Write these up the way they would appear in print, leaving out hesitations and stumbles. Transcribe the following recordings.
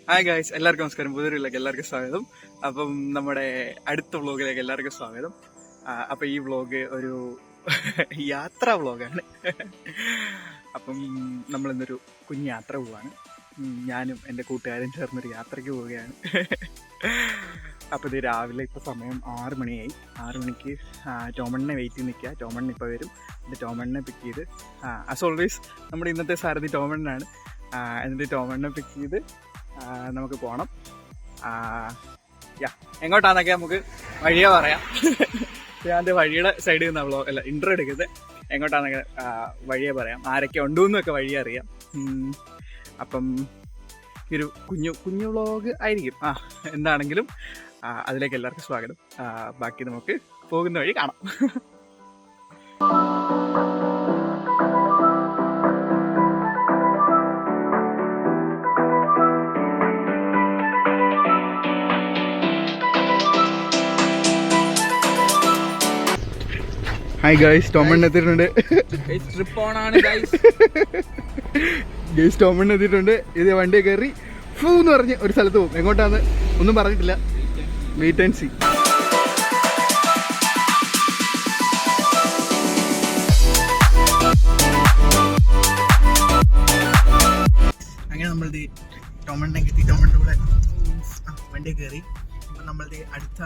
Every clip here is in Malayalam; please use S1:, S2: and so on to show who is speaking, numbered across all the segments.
S1: ഹായ് ഗായ്സ്, എല്ലാവർക്കും നമസ്കാരം. പുതിയൊരുലേക്ക് എല്ലാവർക്കും സ്വാഗതം. അപ്പം നമ്മുടെ അടുത്ത വ്ളോഗിലേക്ക് എല്ലാവർക്കും സ്വാഗതം. അപ്പം ഈ വ്ളോഗ് ഒരു യാത്രാ വ്ളോഗാണ്. അപ്പം നമ്മളിന്നൊരു കുഞ്ഞു യാത്ര പോവാണ്. ഞാനും എൻ്റെ കൂട്ടുകാരും ചേർന്നൊരു യാത്രയ്ക്ക് പോവുകയാണ്. അപ്പോൾ ഇത് രാവിലെ ഇപ്പോൾ സമയം 6 മണിയായി. 6 മണിക്ക് ടോമണ്ണെ വെയിറ്റ് ചെയ്ത് നിൽക്കുക. ടോമണ്ണ ഇപ്പോൾ വരും. എന്നിട്ട് ടോമണ്ണെ പിക്ക് ചെയ്ത് ആസ് ഓൾവേസ് നമ്മുടെ ഇന്നത്തെ സാരഥി ടോമണ്ണാണ്. എന്നിട്ട് ടോമണ്ണെ പിക്ക് ചെയ്ത് നമുക്ക് പോകണം. എങ്ങോട്ടാന്നൊക്കെ നമുക്ക് വഴിയെ പറയാം. ഞാൻ വഴിയുടെ സൈഡിൽ നിന്ന് അല്ല ഇൻട്രോ എടുക്കുന്നത്. എങ്ങോട്ടാന്നൊക്കെ വഴിയെ പറയാം. ആരൊക്കെ ഉണ്ടെന്നൊക്കെ വഴിയെ അറിയാം. അപ്പം ഒരു കുഞ്ഞു വ്ളോഗ് ആയിരിക്കും. എന്താണെങ്കിലും അതിലേക്ക് എല്ലാവർക്കും സ്വാഗതം. ബാക്കി നമുക്ക് പോകുന്ന വഴി കാണാം. ഹായ് ഗൈസ്, ടോമണ്ണ എത്തിയിട്ടുണ്ട്.
S2: ട്രിപ്പ് ഓൺ ആണ് ഗൈസ്.
S1: ടോമണ്ണ എത്തിയിട്ടുണ്ട്. ഇത് വണ്ടിയെ കയറി ഫൂ എന്ന് പറഞ്ഞ് ഒരു സ്ഥലത്ത് പോകും. എങ്ങോട്ടാന്ന് ഒന്നും പറഞ്ഞിട്ടില്ല. Wait and see. അങ്ങനെ നമ്മളിത് ടോമണ്ണയ്ക്ക് എത്തി. ടോമണ്ണ കൂടെ വണ്ടിയെ കയറി. അപ്പം നമ്മളിത് അടുത്ത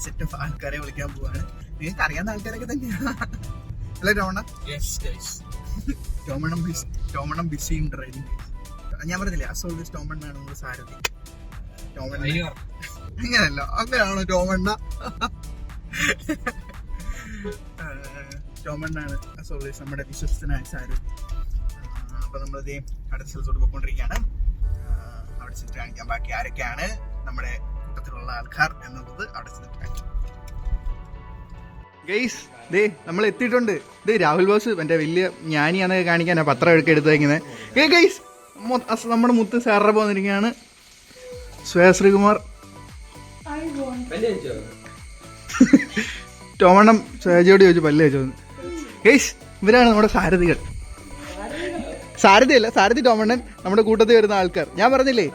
S1: സെറ്റ് ഓഫ് ആൾക്കാരെ വിളിക്കാൻ പോവാണ്. നിങ്ങൾക്ക് അറിയാവുന്ന ആൾക്കാരൊക്കെ തന്നെയാണ് അല്ലേ ടോമണ്ണ? ടോമണ്ണം ബിസി ഇൻ ഡ്രൈവിംഗ്. ഞാൻ പറഞ്ഞില്ലേ ആസ് ഓൾവേസ് ടോമണ്ണാണ് നമ്മുടെ സാരഥി. ടോമണ്ണ അങ്ങനെയല്ല, അങ്ങനെയാണോ ടോമണ്ണ? ടോമണ്ണാണ് ആസ് ഓൾവേസ് നമ്മുടെ വിശ്വസ്തനായ സാരഥി. അപ്പൊ നമ്മളിത് അടുത്ത സ്ഥലത്തോട്ട് പോയിക്കൊണ്ടിരിക്കുകയാണ്. അവിടെ ചെന്നിട്ട് കാണിക്കാം ബാക്കി ആരൊക്കെയാണ് നമ്മുടെ കൂട്ടത്തിലുള്ള ആൾക്കാർ എന്നുള്ളത്. അവിടെ ചെന്നിട്ട് കാണിക്കാം. ഗൈസ്, ദേ നമ്മൾ എത്തിയിട്ടുണ്ട്. ഇത് രാഹുൽ ബോസ് എൻ്റെ വലിയ ജ്ഞാനിയാന്നൊക്കെ കാണിക്കാനാ പത്രം എടുത്തേക്കുന്നത്. ഗൈസ്, നമ്മുടെ മുത്ത് സാറ പോന്നിരിക്കുകയാണ്. ശ്രീകുമാർ, ടോമണ്ണം സേജയോട് ചോദിച്ചു പല്ല് ചോദിച്ചു. ഗൈസ്, ഇവരാണ് നമ്മുടെ സാരഥികൾ. സാരഥിയല്ല, സാരഥി ടോമണ്ണൻ, നമ്മുടെ കൂട്ടത്തിൽ വരുന്ന ആൾക്കാർ. ഞാൻ പറഞ്ഞില്ലേ.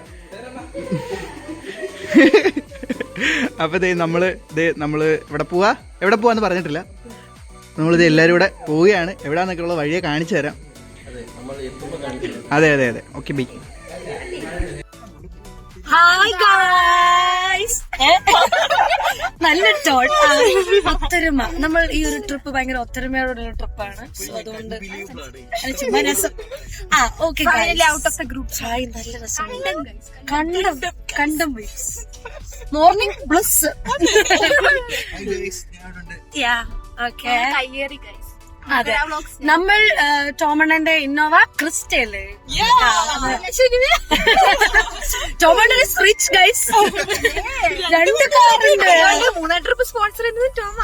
S1: അപ്പൊ നമ്മള് എവിടെ പോവാന്ന് പറഞ്ഞിട്ടില്ല. നമ്മളിത് എല്ലാവരും കൂടെ പോവുകയാണ്. എവിടാന്നൊക്കെ ഉള്ള വഴിയെ കാണിച്ചു തരാം. അതെ. Okay, bye.
S3: Hi guys. നല്ല ഒത്തൊരുമ. നമ്മൾ ഈ ഒരു ട്രിപ്പ് ഭയങ്കര ഒത്തൊരുമയോടുള്ള ട്രിപ്പാണ്. സോ അതുകൊണ്ട് ചുമ്മാ രസം. Okay, out of the group. Hi, നല്ല രസം. കണ്ടം മോർണിംഗ് ബ്ലസ്. അതെ, നമ്മൾ ടോമണ്ണന്റെ ഇന്നോവ ക്രിസ്റ്റ അല്ലേ? ടോമണ്ണ റിച്ച് ഗൈസ്. 2 കാറുണ്ട്. 3 ട്രിപ്പ് സ്പോൺസർ ചെയ്തത് ടോമ.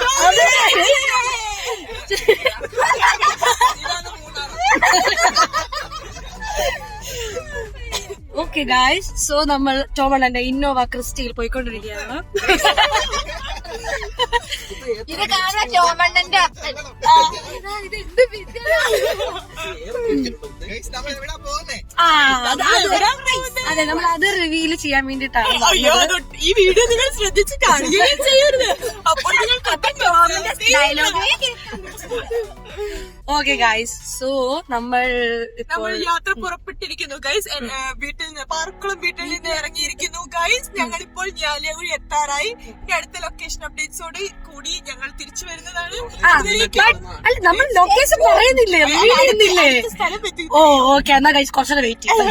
S3: ഓക്കെ ഗൈസ്, സോ നമ്മൾ ടോമണ്ണന്റെ ഇന്നോവ ക്രിസ്റ്റയിൽ പോയിക്കൊണ്ടിരിക്കുകയാണ്. ഇത് കാണാൻ ടോമണ്ണന്റെ അതെ, നമ്മൾ അത് റിവീൽ ചെയ്യാൻ വേണ്ടിട്ടാണ്
S4: ഈ വീഡിയോ നിങ്ങൾ ശ്രദ്ധിച്ച് കാണുകയും ചെയ്യരുത്. അപ്പോൾ
S3: ഓക്കെ ഗൈസ്, സോ നമ്മൾ
S4: യാത്ര പുറപ്പെട്ടിരിക്കുന്നു ഗൈസ്. പാർക്കുളം വീട്ടിൽ നിന്ന് ഇറങ്ങിയിരിക്കുന്നു ഗൈസ്. ഞങ്ങൾ ഇപ്പോൾ ഞാലിയാകുഴി എത്താറായി. അടുത്ത ലൊക്കേഷൻ അപ്ഡേറ്റ്സോട് കൂടി ഞങ്ങൾ തിരിച്ചു വരുന്നതാണ്.
S3: നമ്മൾ ലൊക്കേഷൻ പറയുന്നില്ലേ? ഓ ഓക്കെ, എന്നാ ഗൈസ് കുറച്ചുകൂടെ വെയിറ്റ് ചെയ്യാം.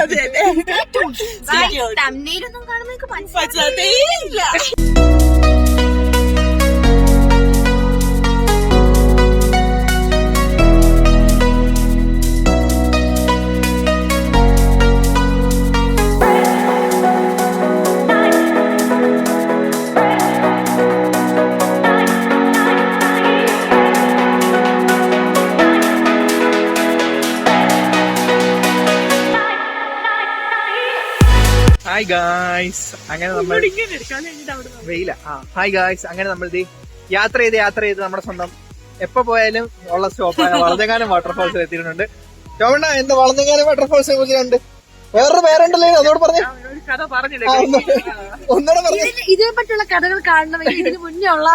S1: ഹായ് ഗായ്സ്, അങ്ങനെ നമ്മൾ വെയില. ഹായ് ഗായ്സ്, അങ്ങനെ നമ്മൾ യാത്ര ചെയ്ത് നമ്മുടെ സ്വന്തം എപ്പോ പോയാലും ഉള്ള സ്റ്റോപ്പായ വളഞ്ഞകാലം വാട്ടർഫാൾസിൽ എത്തിയിട്ടുണ്ട്. ടോമണ്ണ, എന്താ വളഞ്ഞകാലം വാട്ടർഫാൾസിനെ കുറിച്ച് കണ്ട്? വേറൊരു പേരുണ്ടല്ലോ, അതോട് പറഞ്ഞു.
S2: കഥ പറഞ്ഞില്ലേ
S1: ഒന്നുകൂടെ പറഞ്ഞു.
S3: ഇതിനെ പറ്റിയുള്ള കഥകൾ കാണണമെങ്കിൽ ഇതിന് മുന്നേ ഉള്ള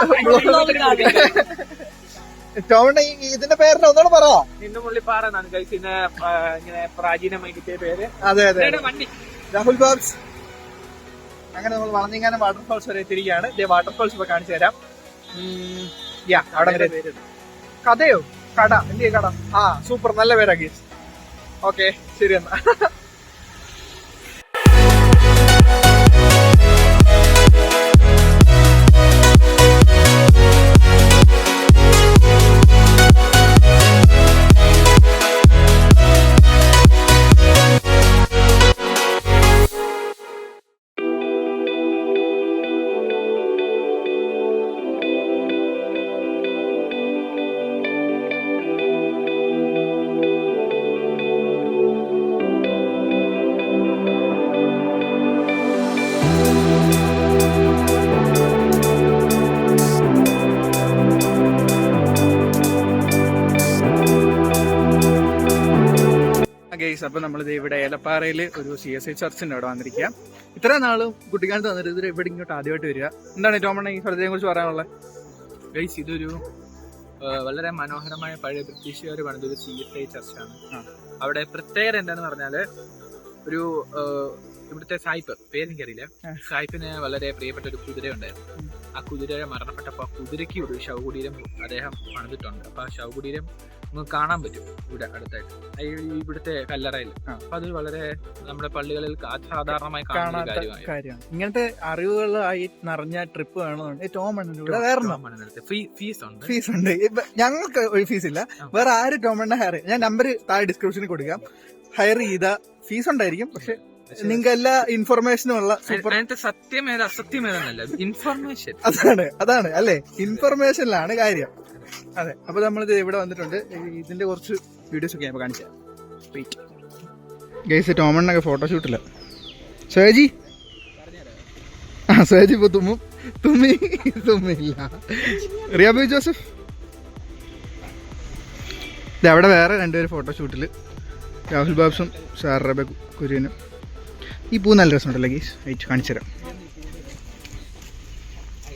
S1: ടോമണ്ണ ഇതിന്റെ പേരിന് ഒന്നുകൂടെ പറ.
S2: നിന്നുമുള്ളിപ്പാറ എന്നാണ് ഗൈസ് ഇങ്ങനെ പ്രാചീനമായി കിട്ടിയ പേര്.
S1: അതെ അതെ
S2: വണ്ടി
S1: രാഹുൽ ബാബ്സ്. അങ്ങനെ നമ്മൾ വളഞ്ഞിങ്ങാനം വാട്ടർഫാൾസ് വരെ എത്തിയിരിക്കുകയാണ്. ഇതേ വാട്ടർഫാൾസ് ഇപ്പൊ കാണിച്ചു തരാം. അവിടെ വരെ കഥയോ കട എന്ത് കട? ആ സൂപ്പർ, നല്ല പേരാ ഗീസ്. ഓക്കെ ശരി എന്നാ. ഗൈസ്, അപ്പൊ നമ്മളിത് ഇവിടെ ഏലപ്പാറയില് ഒരു CSI ചർച്ചിന്റെ അവിടെ വന്നിരിക്കുക. ഇത്ര നാളും കുട്ടിക്കാലത്ത് വന്നിട്ട് ഇത് ഇവിടെ ഇങ്ങോട്ട് ആദ്യമായിട്ട് വരിക. എന്താണ് ടോമണ്ണ ഈ സ്ഥലത്തെ കുറിച്ച് പറയാനുള്ളത്?
S2: ഗൈസ് ഇതൊരു വളരെ മനോഹരമായ പഴയ ബ്രിട്ടീഷുകാർ പണിതൊരു CSI ചർച്ചാണ്. അവിടെ പ്രത്യേകത എന്താന്ന് പറഞ്ഞാല് ഒരു ഇവിടുത്തെ സായിപ്പ്, പേരെനിക്കറിയില്ല, സായിപ്പിന് വളരെ പ്രിയപ്പെട്ട ഒരു കുതിര ഉണ്ടായിരുന്നു. ആ കുതിര മരണപ്പെട്ടപ്പോൾ ആ കുതിരയ്ക്ക് ഒരു ശവകുടീരം അദ്ദേഹം പണിതിട്ടുണ്ട്. അപ്പൊ ആ ശവകുടീരം നമുക്ക് കാണാൻ പറ്റും ഇവിടെ അടുത്തായിട്ട് ഇവിടുത്തെ കല്ലറയിൽ. അപ്പൊ അത് വളരെ നമ്മുടെ പള്ളികളിൽ അസാധാരണമായി കാണുന്ന കാര്യമാണ്.
S1: ഇങ്ങനത്തെ അറിവുകളായി നിറഞ്ഞ ട്രിപ്പ് വേണമെന്നുണ്ട് ഫീസ് ഉണ്ട്. ഞങ്ങൾക്ക് ഒരു ഫീസ് ഇല്ല, വേറെ ആര് ടോമണ്ണ ഹയർ. ഞാൻ നമ്പർ താഴെ ഡിസ്ക്രിപ്ഷനിൽ കൊടുക്കാം. ഹയർ ചെയ്ത ഫീസ് ഉണ്ടായിരിക്കും, പക്ഷെ നിങ്ങൾക്ക് എല്ലാ ഇൻഫർമേഷനും ഉള്ള സൂപ്പർ.
S2: സത്യമേത അസത്യമേതെന്നല്ല, ഇൻഫർമേഷൻ.
S1: അതാണ് അല്ലേ, ഇൻഫർമേഷനിലാണ് കാര്യം. അതെ, അപ്പൊ നമ്മളിത് ഇവിടെ വന്നിട്ടുണ്ട്. ഇതിന്റെ കുറച്ച് വീഡിയോസ് ഒക്കെ ഞാൻ കാണിച്ചു തരാം. ഗൈസ്, ടോമണ്ണൊക്കെ ഫോട്ടോഷൂട്ടില്ല. സേജി സേജി ഇപ്പൊ തുമ്മില്ല. റിയാബി ജോസഫ് ഇത് അവിടെ വേറെ രണ്ടുപേര് ഫോട്ടോഷൂട്ടില്. രാഹുൽ ബാബ്സും ഷാറബ കുര്യനും. ഈ പൂ നല്ല രസമുണ്ടല്ലോ ഗൈസ്, അയച്ചു കാണിച്ചു തരാം.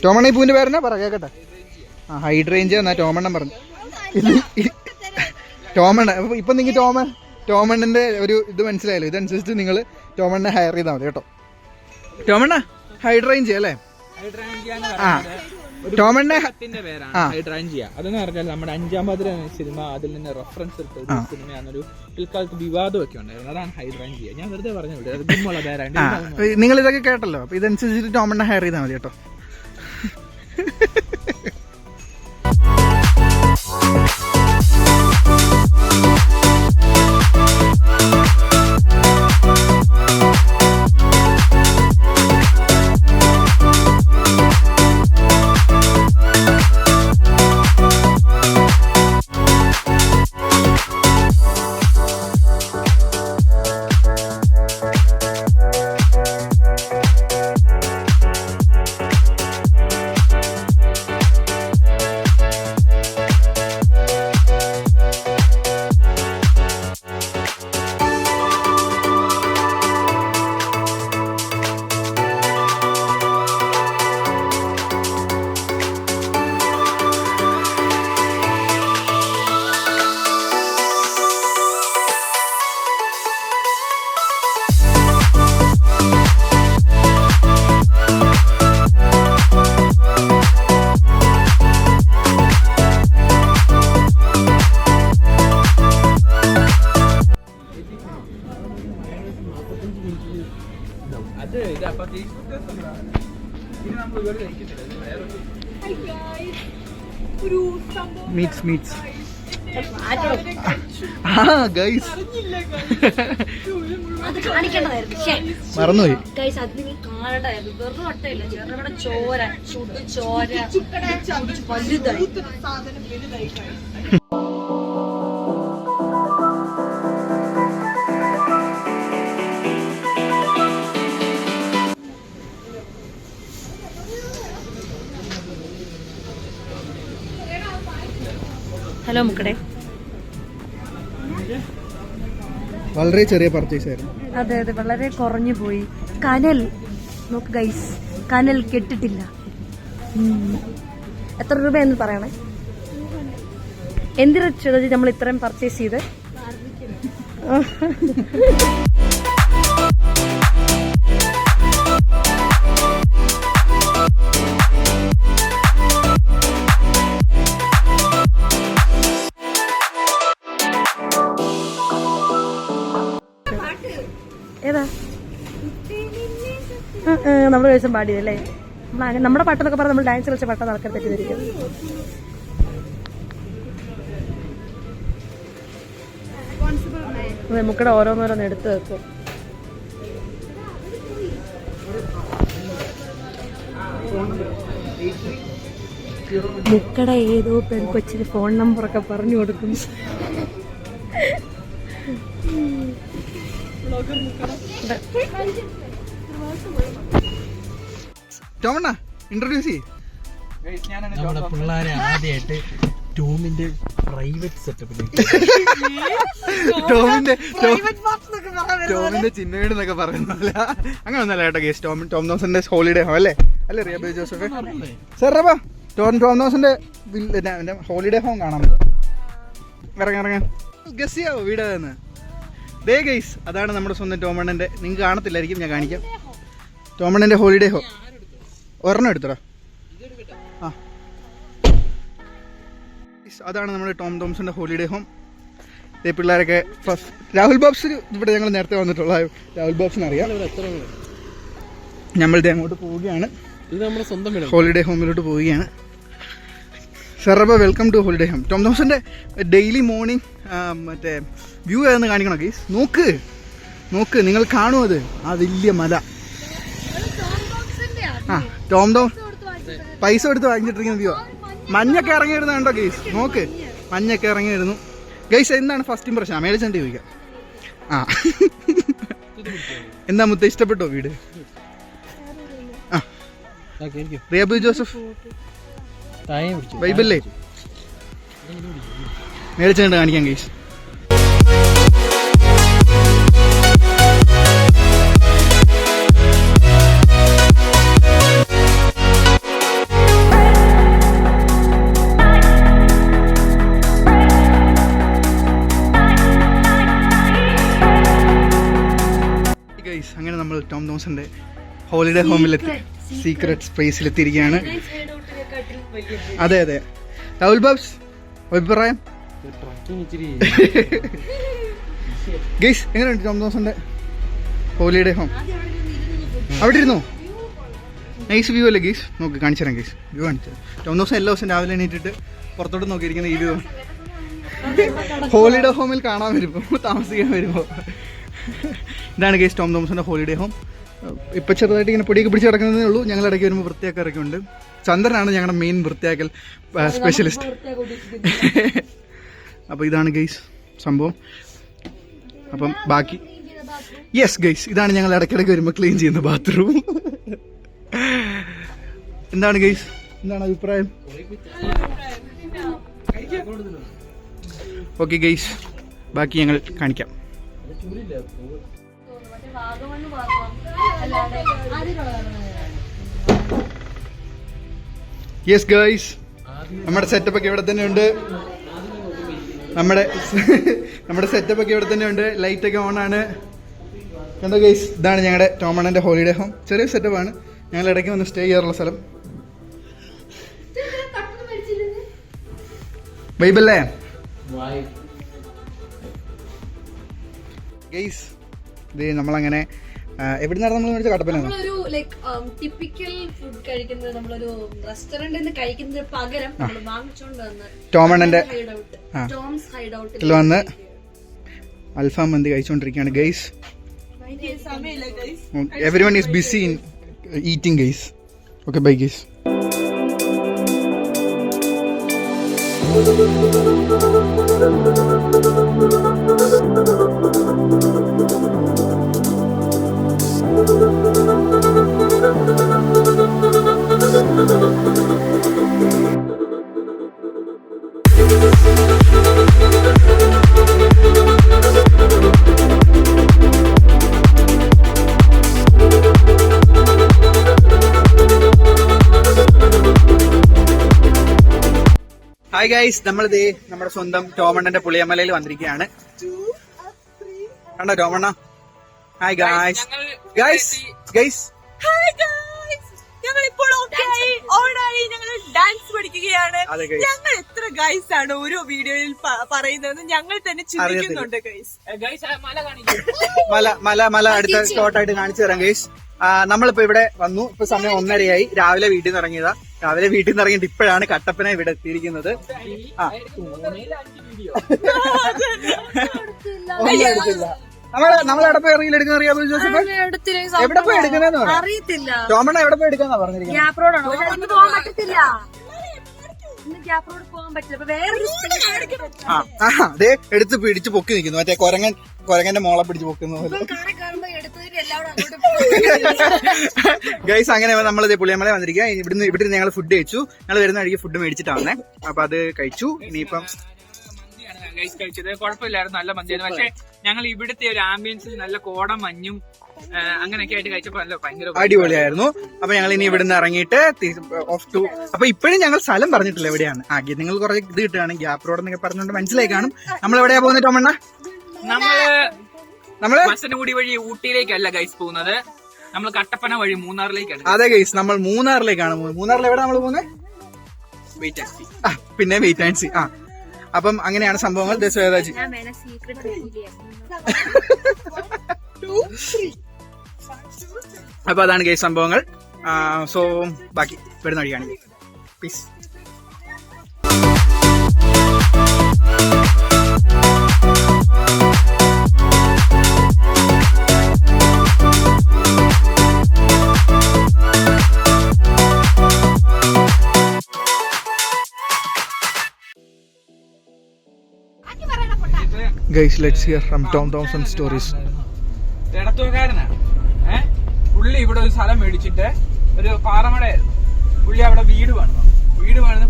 S1: ടോമണ്ണ ഈ പൂവിന്റെ പേരെന്നാ പറ കേക്കട്ടെ. ഹൈഡ്രേഞ്ച് എന്നാ ടോമണ്ണൻ പറഞ്ഞു. ടോമണ്ണ ഇപ്പൊ നിങ്ങൾ ടോമണ്ണന്റെ ഒരു ഇത് മനസ്സിലായല്ലോ. ഇതനുസരിച്ച് നിങ്ങൾ ടോമണ്ണനെ ഹയർ ചെയ്താൽ മതി കേട്ടോ. ടോമണ്ണ ഹൈഡ്രേഞ്ച് അല്ലേ?
S2: ടോമണ്ണന്റെ പേരാണ് ഹൈഡ്രാഞ്ചിയ. അതെന്ന് പറഞ്ഞാൽ നമ്മുടെ 5ാം പാതിര സിനിമ, അതിൽ നിന്ന് റെഫറൻസ് എടുത്ത ഒരു സിനിമയാണെന്നൊരു പിൽക്കാലത്ത് വിവാദമൊക്കെ ഉണ്ടായിരുന്നു. അതാണ് ഹൈഡ്രാഞ്ചിയ. ഞാൻ വെറുതെ പറഞ്ഞു വിടും, ഗുമ്മുള്ള പേരാണ്.
S1: നിങ്ങൾ ഇതൊക്കെ കേട്ടല്ലോ, അപ്പൊ ഇതനുസരിച്ചിട്ട് ടോമണ്ണനെ ഹയർ ചെയ്താൽ മതി കേട്ടോ. മീറ്റ്സ് മറന്നുപോയി.
S3: വെറും ഒട്ടയില്ല, ചെറുകിട ചോര, ചുട്ടു ചോര വലുതായി. ഹലോ മുക്കടെ.
S1: വളരെ ചെറിയ പർച്ചേസ് ആയിരുന്നു.
S3: അതെ അതെ, വളരെ കുറഞ്ഞു പോയി. കനൽ നോക്ക് ഗൈസ്, കനൽ കെട്ടിട്ടില്ല. എത്ര രൂപയെന്ന് പറയണേ. എന്തിനാ ചോദിച്ചു നമ്മൾ ഇത്രയും പർച്ചേസ് ചെയ്ത്? ഏതാ നമ്മുടെ ദിവസം പാടിയതല്ലേ? നമ്മുടെ പാട്ടെന്നൊക്കെ പറഞ്ഞാൽ നമ്മൾ ഡാൻസ് കളിച്ച പാട്ടാണ് ആൾക്കാർ തെറ്റിദ്ധരിക്കുന്നത്. നമുക്കിടെ ഓരോന്നോരോന്ന് എടുത്ത് വെക്കും. മുക്കട ഏതോ പെൺകൊച്ചിന് ഫോൺ നമ്പറൊക്കെ പറഞ്ഞു കൊടുക്കും.
S1: ടോമണ്ണ ഇൻട്രൊഡ്യൂസ് ചെയ്യ്.
S2: നമ്മുടെ പിള്ളേരെ ആദ്യമായിട്ട് ടോമിന്റെ പ്രൈവറ്റ് സെറ്റപ്പിലേക്ക്
S1: ടോമിന്റെ ചിന്നവീട് എന്നൊക്കെ പറയുന്നില്ല, അങ്ങനെ ഒന്നല്ല കേട്ടോ ഗേസ്. ടോം തോമസിന്റെ ഹോളിഡേ ഹോം അല്ലേ റിയ ജോസഫ് സാർ? അപ്പൊ ടോം തോമസിന്റെ ഹോളിഡേ ഹോം കാണാൻ ഇറങ്ങാൻ ഗസ് ചെയ്യാവോ വീട് എന്ന്? ദേ ഗൈസ്, അതാണ് നമ്മുടെ സ്വന്തം ടോമണ്ണന്റെ. നിങ്ങൾക്ക് കാണത്തില്ലായിരിക്കും, ഞാൻ കാണിക്കാം. ടോമണ്ണന്റെ ഹോളിഡേ ഹോം ഒരെണ്ണം എടുത്തടാ. ആ, അതാണ് നമ്മുടെ ടോം തോമസിന്റെ ഹോളിഡേ ഹോം. ഈ പിള്ളേരൊക്കെ ഫസ്റ്റ് രാഹുൽ ബോബ്സ് ഇവിടെ ഞങ്ങൾ നേരത്തെ വന്നിട്ടുള്ള രാഹുൽ ബോബ്സിന് അറിയാം. നമ്മളിത് അങ്ങോട്ട് പോവുകയാണ്,
S2: ഇത് നമ്മുടെ സ്വന്തം
S1: ഹോളിഡേ ഹോമിലോട്ട് പോവുകയാണ്. സാർ അപ്പോൾ welcome to holiday home. Tom തോമസിന്റെ ഡെയിലി മോർണിംഗ് മറ്റേ വ്യൂ ഏതെന്ന് കാണിക്കണം ഗൈസ്. നോക്ക് നിങ്ങൾ കാണും അത്, ആ വലിയ മല. ആ ടോം പൈസ കൊടുത്ത് വാങ്ങിച്ചിട്ടിരിക്കുന്ന വ്യൂ. മഞ്ഞൊക്കെ ഇറങ്ങിയിരുന്നു കണ്ടോ ഗൈസ്? നോക്ക്, മഞ്ഞൊക്കെ ഇറങ്ങിയിരുന്നു ഗൈസ്. എന്താണ് ഫസ്റ്റ് ഇംപ്രഷൻ? മേടിച്ചെണ്ടി ചോദിക്കാം. ആ എന്താ മുത്ത, ഇഷ്ടപ്പെട്ടോ വീട്? ആ റിയാബു ജോസഫ് ബൈബിളല്ലേ മേടിച്ചുകൊണ്ട് കാണിക്കാം ഗൈസ്. അങ്ങനെ നമ്മൾ ടോം തോമസിന്റെ ഹോളിഡേ ഹോമിലെത്തി, സീക്രട്ട് സ്പേസിലെത്തിയിരിക്കുകയാണ്. അതെ രാഹുൽ ബാബ്സ് അഭിപ്രായം ഗൈസ് എങ്ങനെയുണ്ട് ടോം തോമസിന്റെ ഹോളിഡേ ഹോം? അവിടെ ഇരുന്നോ? നൈസ് വ്യൂ അല്ലേ ഗൈസ്? നോക്ക് കാണിച്ചു തരാം ഗൈസ്, വ്യൂ കാണിച്ചു തരാം. ടോം തോമസ് എല്ലാ ദിവസം രാവിലെ എണീറ്റിട്ട് പുറത്തോട്ട് നോക്കിയിരിക്കുന്ന ഈ വ്യൂ ഹോളിഡേ ഹോമിൽ കാണാൻ വരുമ്പോൾ, താമസിക്കാൻ വരുമ്പോൾ. ഇതാണ് ഗൈസ് ടോം തോമസിന്റെ ഹോളിഡേ ഹോം. ഇപ്പം ചെറുതായിട്ട് ഇങ്ങനെ പൊടിയൊക്കെ പിടിച്ച് കിടക്കുന്നതേ ഉള്ളൂ. ഞങ്ങൾ ഇടയ്ക്ക് വരുമ്പോൾ വൃത്തിയാക്കാറൊക്കെ ഉണ്ട്. ചന്ദ്രനാണ് ഞങ്ങളുടെ മെയിൻ വൃത്തിയാക്കൽ സ്പെഷ്യലിസ്റ്റ്. അപ്പോൾ ഇതാണ് ഗൈസ് സംഭവം. അപ്പം ബാക്കി യെസ് ഗൈസ്, ഇതാണ് ഞങ്ങൾ ഇടയ്ക്കിടയ്ക്ക് വരുമ്പോൾ ക്ലീൻ ചെയ്യുന്ന ബാത്റൂം. എന്താണ് ഗൈസ്, എന്താണ് അഭിപ്രായം? ഓക്കെ ഗൈസ്, ബാക്കി ഞങ്ങൾ കാണിക്കാം. യെസ് ഗൈസ്, നമ്മുടെ സെറ്റപ്പ് ഒക്കെ ഇവിടെ തന്നെ ഉണ്ട്. നമ്മുടെ സെറ്റപ്പ് ഒക്കെ ഇവിടെ തന്നെ ഉണ്ട്. ലൈറ്റ് ഒക്കെ ഓൺ ആണ്. കണ്ടോ ഗൈസ്, ഇതാണ് ഞങ്ങളുടെ ടോമണ്ണന്റെ ഹോളിഡേ ഹോം. ചെറിയ സെറ്റപ്പാണ്. ഞങ്ങൾ ഇടയ്ക്ക് വന്ന് സ്റ്റേ ചെയ്യാറുള്ള സ്ഥലം. ബൈബിളല്ലേ ഗൈസ്? ഇത് നമ്മളങ്ങനെ എവിടെ നിന്നാണ് നമ്മൾ മേടിച്ച കട്ടപ്പനയാണ്.
S3: ടിപ്പിക്കൽ ഫുഡ് കഴിക്കുന്നത് നമ്മളൊരു റെസ്റ്റോറന്റിൽ നിന്ന് കഴിക്കുന്നതിന് പകരം വാങ്ങിച്ചോണ്ട് വന്ന്
S1: ടോമണ്ണന്റെ
S3: ടോംസ് ഹൈഡ് ഔട്ടിൽ
S1: വന്ന് അൽഫാം മന്തി കഴിച്ചുകൊണ്ടിരിക്കുകയാണ് guys. Everyone is busy in eating guys. Okay bye guys. Hi guys, നമ്മളിത് നമ്മുടെ സ്വന്തം ടോമണ്ണന്റെ പുളിയമലയിൽ വന്നിരിക്കുകയാണ്. കണ്ടോ ടോമണ്ണ? Hi guys. ഗൈസ് ഗൈസ്
S4: ഞങ്ങൾ ഇപ്പോൾ ഓണായി ഞങ്ങൾ ഡാൻസ് പഠിക്കുകയാണ്. ഞങ്ങൾ എത്ര ഗൈസ് ആണ് ഓരോ വീഡിയോയിൽ പറയുന്നത് ഞങ്ങൾ തന്നെ ചിന്തിക്കുന്നുണ്ട് ഗൈസ്.
S1: മല അടുത്ത ഷോർട്ടായിട്ട് കാണിച്ചു തരാം ഗൈസ്. നമ്മളിപ്പോ ഇവിടെ വന്നു. ഇപ്പൊ സമയം 1:30 രാവിലെ വീട്ടിൽ നിന്ന് ഇറങ്ങിയതാ. രാവിലെ വീട്ടിൽ നിന്ന് ഇറങ്ങിയിട്ട് ഇപ്പോഴാണ് കട്ടപ്പന ഇവിടെ എത്തിയിരിക്കുന്നത്. നമ്മളെവിടെ പോയി റീൽ എടുക്കുന്ന അറിയാമോ ജോസഫ്? എവിടെ പോയി എടുക്കുന്നതെന്ന് പറയാം.
S3: അറിയത്തില്ല.
S1: ടോമണ്ണ എവിടെ പോയി എടുക്കാന്നാ പറഞ്ഞിരിക്കുന്നത്? അതെ, എടുത്ത് പിടിച്ച് പൊക്കി നിൽക്കുന്നു. മറ്റേ കൊരങ്ങന്റെ മോളെ പിടിച്ച് പൊക്കുന്നു പോലെ. ഗൈസ്, അങ്ങനെ നമ്മളിത് പുളിയമല വന്നിരിക്കുക. ഇവിടെ ഞങ്ങൾ ഫുഡ് കഴിച്ചു. ഞങ്ങൾ വരുന്ന വഴിക്ക് ഫുഡ് മേടിച്ചിട്ടാണ്. അപ്പൊ അത് കഴിച്ചു. ഇനിയിപ്പം
S2: കഴിച്ചത് കുഴപ്പമില്ലായിരുന്നു, നല്ല മന്തിയായിരുന്നു. പക്ഷെ ഞങ്ങൾ ഇവിടുത്തെ ഒരു ആംബിയൻസിൽ നല്ല കോട മഞ്ഞും അങ്ങനെയൊക്കെ ആയിട്ട് കഴിച്ചപ്പോ നല്ല ഭയങ്കര
S1: അടിപൊളിയായിരുന്നു. അപ്പൊ ഞങ്ങൾ ഇനി ഇവിടുന്ന് ഇറങ്ങിയിട്ട് ഓഫ് ടു. അപ്പൊ ഇപ്പോഴും ഞങ്ങൾ സ്ഥലം പറഞ്ഞിട്ടില്ല എവിടെയാണ്. നിങ്ങൾ കുറെ ഇത് കിട്ടുകയാണ്, ഗ്യാപ്പ് റോഡ് എന്നൊക്കെ പറഞ്ഞുകൊണ്ട് മനസ്സിലായി കാണും. നമ്മൾ എവിടെയാ പോകുന്നത് ടോമണ്ണ? നമ്മള്
S2: മസനഗുഡി വഴി ഊട്ടിയിലേക്കല്ല ഗൈസ് പോകുന്നത്, നമ്മൾ കട്ടപ്പന വഴി മൂന്നാറിലേക്കാണ്.
S1: അതെ ഗൈസ്, നമ്മൾ മൂന്നാറിലേക്കാണ് പോകുന്നത്. മൂന്നാറിൽ എവിടെ നമ്മൾ പോകുന്നത്?
S2: Wait and see.
S1: പിന്നെ വെയിറ്റ് ആൻഡ് സീ. അപ്പം അങ്ങനെയാണ് സംഭവങ്ങൾ. ദേശവേദാജി അപ്പൊ അതാണ് ഗൈസ് സംഭവങ്ങൾ. സോ ബാക്കി വരുന്ന വഴിയാണ്. Peace. Guys, let's hear from Tom Thompson's stories.
S2: എടത്തുകാരനാണ്. പുള്ളി ഇവിടെ ഒരു സ്ഥലം മേടിച്ചിട്ട് ഒരു പാറമടയായിരുന്നു. പുള്ളി അവിടെ വീട് പണിത്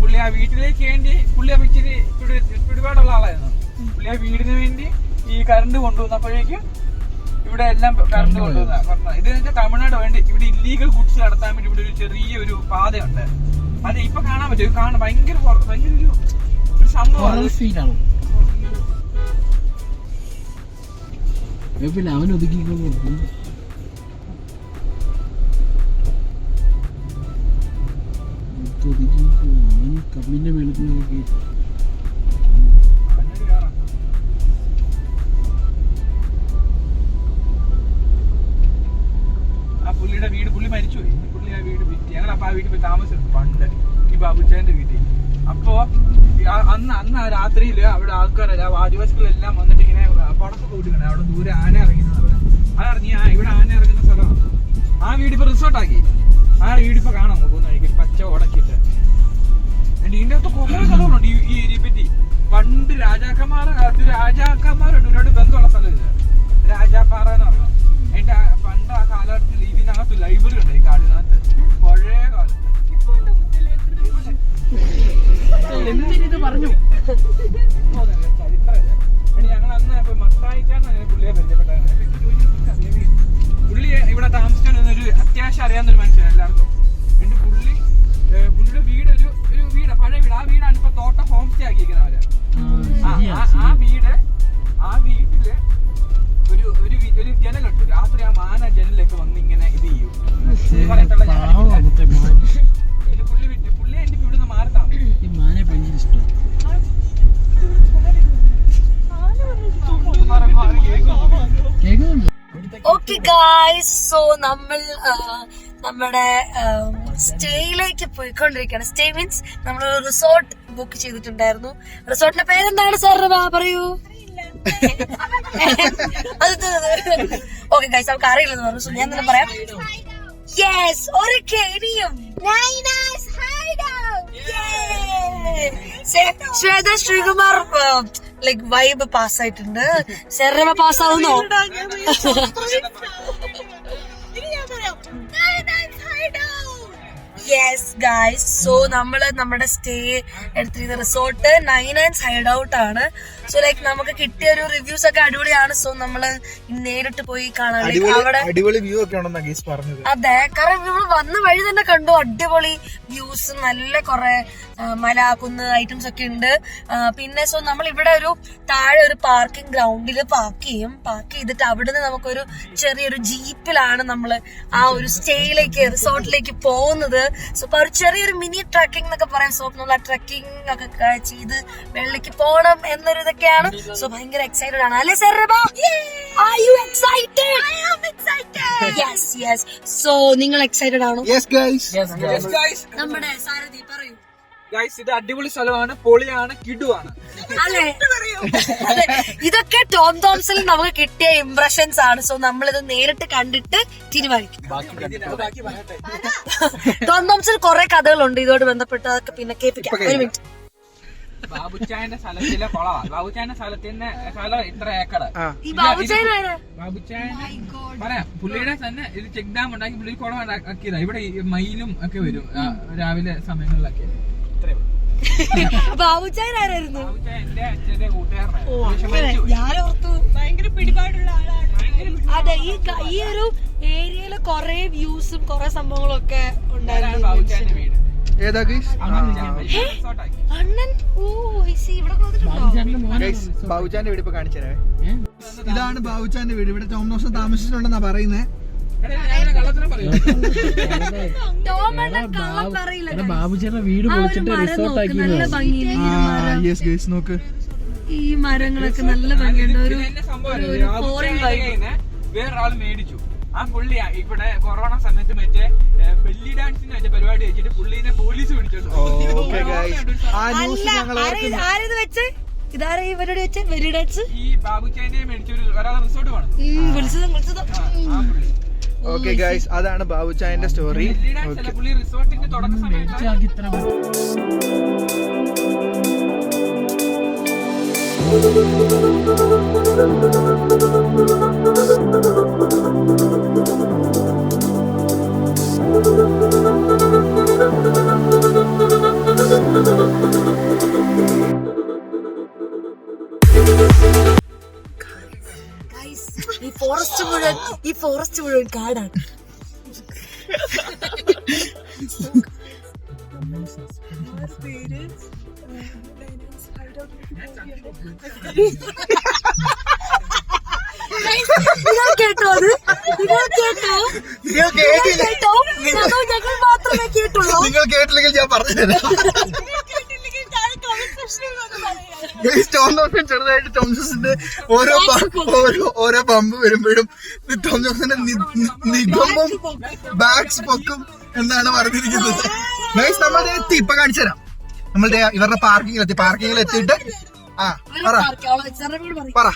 S2: പുള്ളി ആ വീട്ടിലേക്ക് വേണ്ടി പുള്ളി ഇച്ചിരി പിടിപാടുള്ള ആളായിരുന്നു. പുള്ളി ആ വീടിന് വേണ്ടി ഈ കറണ്ട് കൊണ്ടുവന്നപ്പോഴേക്കും ഇവിടെ എല്ലാം കറണ്ട് കൊണ്ടുവന്ന ഇത് വെച്ചാൽ തമിഴ്നാട് വേണ്ടി ഇവിടെ ഇല്ലീഗൽ ഗുഡ്സ് നടത്താൻ വേണ്ടി ഇവിടെ ഒരു ചെറിയൊരു പാതയുണ്ട്. അത് ഇപ്പൊ കാണാൻ പറ്റും. ഭയങ്കര ഒരു സംഭവമാണ്.
S5: പിന്നെ അവൻ ഒതുക്കിക്കൊണ്ട് കമ്മിന്റെ മേളത്തിൽ നോക്കി
S2: ആ പുള്ളിയുടെ വീട് പുള്ളി മരിച്ചുപോയി. പുള്ളി ആ വീട് വിറ്റ്. ഞങ്ങളപ്പോ ആ വീട്ടിൽ പോയി താമസിച്ചു പണ്ട് ഈ ബാബുച്ചാന്റെ വീട്ടിൽ. അപ്പോ അന്ന് ആ രാത്രിയില് അവിടെ ആൾക്കാർ ആദിവാസികളെല്ലാം വന്നിട്ട് ഇങ്ങനെ പടക്കം കൂട്ടിക്കണേ. അവിടെ ദൂരെ ആന ഇറങ്ങുന്ന അതറിഞ്ഞ ഇവിടെ ആന ഇറങ്ങുന്ന സ്ഥലമാണ്. ആ വീടിപ്പോ റിസോർട്ടാക്കി. ആ വീടിപ്പോ കാണാൻ പോകുന്ന വഴിക്ക് പച്ച ഉടക്കിട്ട് ഇതിന്റെ അകത്ത് കുറെ സ്ഥലമുണ്ട് ഈ ഏരിയയെ പറ്റി. പണ്ട് രാജാക്കന്മാരുണ്ട് ഒരുപാട് ബന്ധമുള്ള സ്ഥലം ഇത്. രാജാപ്പാറ എന്ന് പറയുന്നത്. അതിന്റെ പണ്ട് ആ കാലഘട്ടത്തിൽ ഇതിനകത്ത് ലൈബ്രറി ഉണ്ട് ഈ കാടിനകത്ത്. പഴയ കാലത്ത്
S5: പറഞ്ഞു
S2: ചരിത്രം. ഞങ്ങൾ അന്ന് മത്തായിച്ചാണ് പുള്ളിയെ പരിചയപ്പെട്ടത്. പുള്ളി ഇവിടെ താമസിച്ചൊരു അത്യാവശ്യം അറിയാവുന്നൊരു മനുഷ്യനാണ് എല്ലാവർക്കും. എന്നിട്ട് പുള്ളിയുടെ വീട് ഒരു വീട് പഴയ വീട്. ആ വീടാണ് ഇപ്പൊ തോട്ടം ഹോം സ്റ്റേ ആക്കിയിരിക്കുന്നത് അവര്. ആ വീട്ടില് ഒരു ജനലുണ്ട്. രാത്രി ആ മാന ജനലിലേക്ക് വന്ന് ഇങ്ങനെ ഇത് ചെയ്യും. പുള്ളി എന്റെ ഇവിടുന്ന് മാറി താമസിക്കും.
S5: ഈ മാനെ ഭയങ്കര ഇഷ്ടം.
S3: ഓക്കെ ഗായ്സ്, സോ നമ്മൾ നമ്മുടെ സ്റ്റേയിലേക്ക് പോയിക്കൊണ്ടിരിക്കുകയാണ്. സ്റ്റേ മീൻസ് നമ്മൾ റിസോർട്ട് ബുക്ക് ചെയ്തിട്ടുണ്ടായിരുന്നു. റിസോർട്ടിന്റെ പേരെന്താണ് സാർ പറയൂ? ഓക്കെ ഗായ്സ്, നമുക്ക് അറിയില്ലെന്ന് പറഞ്ഞു. സോ ഞാൻ തന്നെ പറയാം. യെസ്, ഒരു ഇനിയും ശ്വേത ശ്രീകുമാർ ലൈക് വൈബ് പാസ്സായിട്ടുണ്ട്. സെറമ പാസ്സാവുന്നോ? യെസ്, യെസ് ഗൈസ്, സോ നമ്മള് നമ്മുടെ സ്റ്റേ എടുത്തിരിക്കുന്ന റിസോർട്ട് 99 ഹൈഡ് ഔട്ട് ആണ്. സോ ലൈക്ക് നമുക്ക് കിട്ടിയ ഒരു റിവ്യൂസ് ഒക്കെ അടിപൊളിയാണ്. സോ നമ്മള് നേരിട്ട് പോയി കാണാൻ അവിടെ
S1: അടിപൊളി വ്യൂ ഒക്കെ ഉണ്ടെന്നാ ഗീസ് പറഞ്ഞത്.
S3: അതെ, കാരണം നമ്മൾ വന്ന വഴി തന്നെ കണ്ടു അടിപൊളി വ്യൂസ്, നല്ല കുറെ മല കുന്ന് ഐറ്റംസ് ഒക്കെ ഉണ്ട്. പിന്നെ സോ നമ്മൾ ഇവിടെ ഒരു താഴെ ഒരു പാർക്കിംഗ് ഗ്രൗണ്ടിൽ പാർക്ക് ചെയ്തിട്ട് അവിടുന്ന് നമുക്കൊരു ചെറിയൊരു ജീപ്പിലാണ് നമ്മള് ആ ഒരു സ്റ്റേയിലേക്ക് റിസോർട്ടിലേക്ക് പോകുന്നത്. സോ അപ്പൊ ഒരു ചെറിയൊരു മിനി ട്രക്കിംഗ് എന്നൊക്കെ പറയാം. സോ നമ്മൾ ട്രക്കിംഗ് ഒക്കെ ചെയ്ത് വെള്ളിലേക്ക് പോകണം എന്നൊരു ഇതൊക്കെയാണ്. സോ ഭയങ്കര എക്സൈറ്റഡ് ആണ് അല്ലേ sir? Are you excited? I am excited. Yes. So നിങ്ങൾ എക്സൈറ്റഡ് ആണോ?
S1: Yes guys.
S3: നമ്മുടെ സാരഥി പറയൂ.
S2: ഗൈസ് ഇത് അടിപൊളി സ്ഥലമാണ്, പൊളിയാണ്, കിടുവാണ്.
S3: അതെ, ഇതൊക്കെ ടോം തോംസിൽ നമുക്ക് കിട്ടിയ ഇംപ്രഷൻസ് ആണ്. സോ നമ്മളിത് നേരിട്ട് കണ്ടിട്ട് തീരുമാനിക്കും. ടോം തോംസിൽ കുറെ കഥകളുണ്ട് ഇതോട് ബന്ധപ്പെട്ട്, അതൊക്കെ പിന്നെ കേൾപ്പിക്കാം. ഒരു മിനിറ്റ്.
S2: ബാബുച്ചായന്റെ സ്ഥലത്തിലെ കൊളവാ. ബാബുച്ചായന്റെ സ്ഥലത്തിന്റെ സ്ഥലം ഇത്ര ഏക്കർ.
S3: ഈ ബാബുച്ചായനാണ്
S2: ബാബുച്ചായനെ പറയാം, പുള്ളിയുടെ തന്നെ ഇത് ചെക്ക് ഡാം ഉണ്ടാക്കി പുള്ളി കുളം ആക്കിയതാ. ഇവിടെ ഈ മയിലും ഒക്കെ വരും രാവിലെ സമയങ്ങളിലൊക്കെ.
S3: ബാബുച്ചായനായിരുന്നു.
S2: ബാബുച്ചായ എന്റെ അച്ഛന്റെ കൂട്ടുകാരനാണ്.
S3: ഞാനോർത്തു
S4: ഭയങ്കര പിടിപാടുള്ള ആളാണ്.
S3: അതെ, ഈ ഒരു ഏരിയയില് കൊറേ വ്യൂസും കൊറേ സംഭവങ്ങളും ഒക്കെ ഉണ്ടായിരുന്നു.
S2: ബാബുച്ചായന്റെ വീട്
S1: ഏതാ ഗൈസ്?
S3: അണ്ണൻ ഇവിടെ വന്നിട്ടുണ്ടോ?
S1: ബാബുച്ചാന്റെ വീട് ഇപ്പൊ കാണിച്ചു തരാവേ. ഇതാണ് ബാബുച്ചാന്റെ വീട്. ഇവിടെ ടോം തോംസൺ താമസിച്ചിട്ടുണ്ടെന്നാ പറയുന്നേ.
S5: ബാബുചേട്ടന്റെ വീട് പൊളിച്ചിട്ട് റിസോർട്ട് ആക്കി.
S3: നല്ല ഭംഗിയില്ല
S1: യെസ് ഗൈസ്, നോക്ക്
S3: ഈ മരങ്ങളൊക്കെ നല്ല ഭംഗിയുണ്ട്. ഒരു
S2: വേറൊരാള് മേടിച്ചു. ആ പുള്ളി ഇവിടെ കൊറോണ സമയത്ത് മറ്റേ ബെല്ലി ഡാൻസിന് മറ്റേ പരിപാടി വെച്ചിട്ട് പുള്ളിനെ പോലീസ് പിടിച്ചോണ്ട്.
S3: ഇതാരാ ഈ പരിപാടി വെച്ച ബെല്ലി ഡാൻസ്?
S2: ഈ ബാബുച്ചായനെ മേടിച്ചൊരു ഒരാളെ റിസോർട്ട് വേണം.
S3: വിളിച്ചത്
S1: ഓക്കെ ഗൈസ്, അതാണ് ബാബുച്ചായന്റെ സ്റ്റോറി.
S2: ബെല്ലി ഡാൻസ് അല്ല, പുള്ളി റിസോർട്ടിന്റെ തുടക്ക സമയത്ത്
S3: ഈ ഫോറസ്റ്റ് മുഴുവൻ കാടാണ്. കേട്ടോ? ഞങ്ങൾ മാത്രമേ കേട്ടുള്ളൂ.
S1: നിങ്ങൾ കേട്ടില്ലെങ്കിൽ ഞാൻ പറഞ്ഞുതരാം. ടോം തോംസൺ ചെറുതായിട്ട് ടോം തോംസന്റെ ഓരോ പമ്പ് വരുമ്പോഴും ടോം തോംസന്റെ നിഗമം ബാഗ്സ് പൊക്കും എന്നാണ് പറഞ്ഞിരിക്കുന്നത്. ഗൈസ് നമ്മൾ എത്തി, ഇപ്പൊ കാണിച്ചു തരാം. നമ്മൾ ഇവരുടെ പാർക്കിങ്ങിൽ എത്തിയിട്ട് പറ.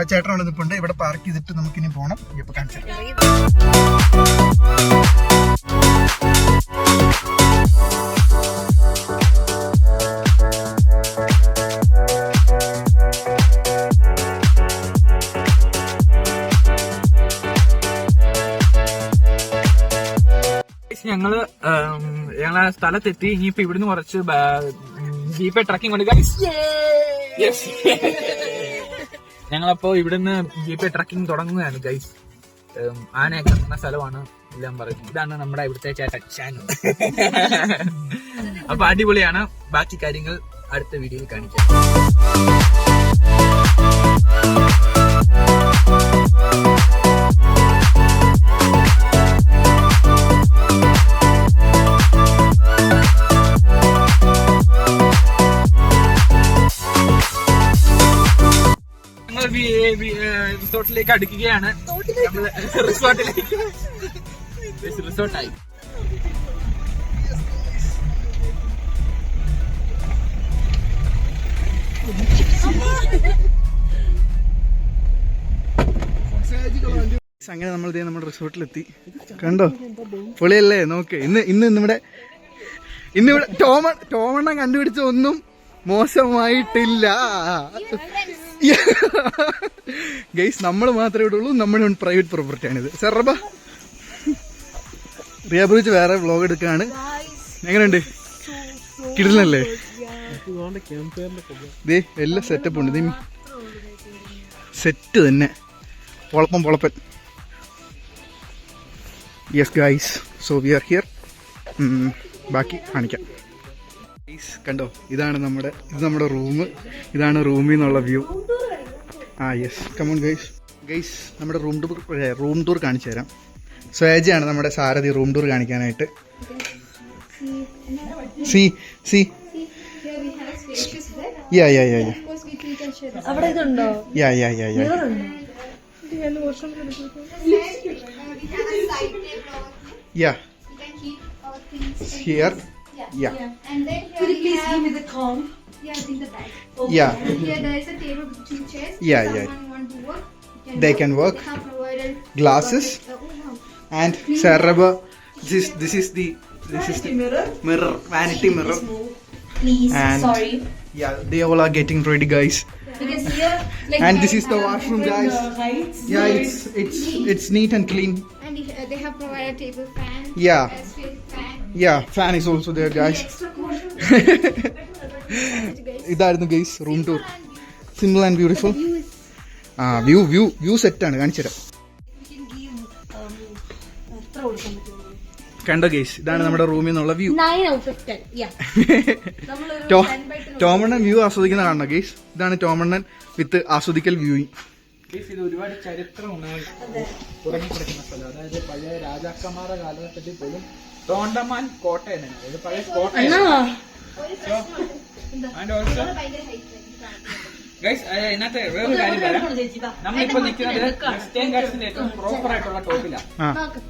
S1: ചേട്ടനോട് നിൽപ്പുണ്ട്. ഇവിടെ പാർക്ക് ചെയ്തിട്ട് നമുക്കിനി പോണം. ഇപ്പൊ കാണിച്ചു
S2: ഞങ്ങളെ സ്ഥലത്തെത്തി. ഇനിയിപ്പോ ഇവിടുന്ന് കുറച്ച് ജീപ്പേ ട്രക്കിംഗ് ഉണ്ട് ഗൈസ്. ഞങ്ങളപ്പോ ഇവിടുന്ന് ജീപ്പേ ട്രക്കിംഗ് തുടങ്ങുകയാണ് ഗൈസ്. ആനയൊക്കെ എത്തുന്ന സ്ഥലമാണ് എല്ലാം പറയുന്നത്. ഇതാണ് നമ്മുടെ ഇവിടുത്തെ ചേട്ടൻ ഷാനു. അപ്പൊ അടിപൊളിയാണ്. ബാക്കി കാര്യങ്ങൾ അടുത്ത വീഡിയോയിൽ കാണിക്കാം. റിസോർട്ടിലേക്ക് അടുക്കുകയാണ്. റിസോർട്ടായി.
S1: അങ്ങനെ നമ്മൾ നമ്മുടെ റിസോർട്ടിലെത്തി. കണ്ടോ, പൊളിയല്ലേ? നോക്ക്, ഇന്ന് നമ്മുടെ ഇന്നിവിടെ ടോമണ്ണ കണ്ടുപിടിച്ച ഒന്നും മോശമായിട്ടില്ല. ഗൈസ് നമ്മൾ മാത്രമേ ഇവിടെ ഉള്ളൂ, നമ്മുടെ പ്രൈവറ്റ് പ്രോപ്പർട്ടി ആണിത്. സെറബ റിയ ബ്രിച്ച് വേറെ വ്ലോഗ് എടുക്കാണ്. എങ്ങനെയുണ്ട്? കിടിലല്ലേ? ദേ എല്ലാം സെറ്റപ്പ് ഉണ്ട്. സെറ്റ് തന്നെ, പൊളപ്പൻ. Yes guys, so we are here. ബാക്കി കാണിക്കാം. കണ്ടോ, ഇത് നമ്മുടെ റൂം. ഇതാണ് റൂമിൽ നിന്നുള്ള വ്യൂ. യെസ്, കമോൺ ഗൈസ് നമ്മുടെ റൂം ടൂർ കാണിച്ചു തരാം. സ്വേജയാണ് നമ്മുടെ സാരഥി റൂം ടൂർ കാണിക്കാനായിട്ട്. സി യാ
S3: അവിടെ ഇതുണ്ടോ?
S1: Yeah here. Yeah.
S6: And then
S3: Could you please give me the comb?
S6: yeah, I think the back.
S1: Yeah.
S6: Here there is a table with 2 chairs.
S1: Yeah.
S6: Someone want to work,
S1: They can work.
S6: They have provided
S1: Glasses.
S6: wow.
S1: And Saraba, this is the mirror, vanity mirror.
S3: Please,
S1: And
S3: sorry.
S1: Yeah, they all are getting ready, guys.
S3: Because here, like,
S1: And this is the washroom, guys.
S3: heights.
S1: Yeah, it's neat and clean.
S6: And they have provided table fan.
S1: Yeah.
S6: A straight fan.
S1: Yeah, fan is also there, guys. ഇതായിരുന്നു guys room tour. Simple and beautiful. View set ആണ്, കാണിച്ചു തരാം. കണ്ടോ ഗൈസ്, ഇതാണ് നമ്മുടെ റൂമിൽ നിന്നുള്ള വ്യൂ.
S3: 9 out of 10. Yeah.
S1: ടോമണ്ണൻ വ്യൂ ആസ്വദിക്കുന്ന കാണണം ഗൈസ്. ഇതാണ് ടോമണ്ണൻ വിത്ത് ആസ്വദിക്കൽ വ്യൂയിങ്.
S2: ഇത് ഒരുപാട് ചരിത്രമുണ്ടായി ഉറങ്ങിക്കിടക്കുന്ന സ്ഥലം. അതായത് പഴയ രാജാക്കന്മാരുടെ കാലഘട്ടത്തിൽ പോലും ടോണ്ടമാൻ കോട്ട എന്നാണ്, അതായത് പഴയ കോട്ട. ഗൈസ്, ഇതിനകത്ത് വേറൊരു കാര്യം പറയാം. നമ്മളിപ്പോ നിൽക്കുന്നത് വെസ്റ്റേൺ ഗാറ്റ്സിന്റെ ഏറ്റവും പ്രോപ്പർ ആയിട്ടുള്ള ടോപ്പിലാണ്.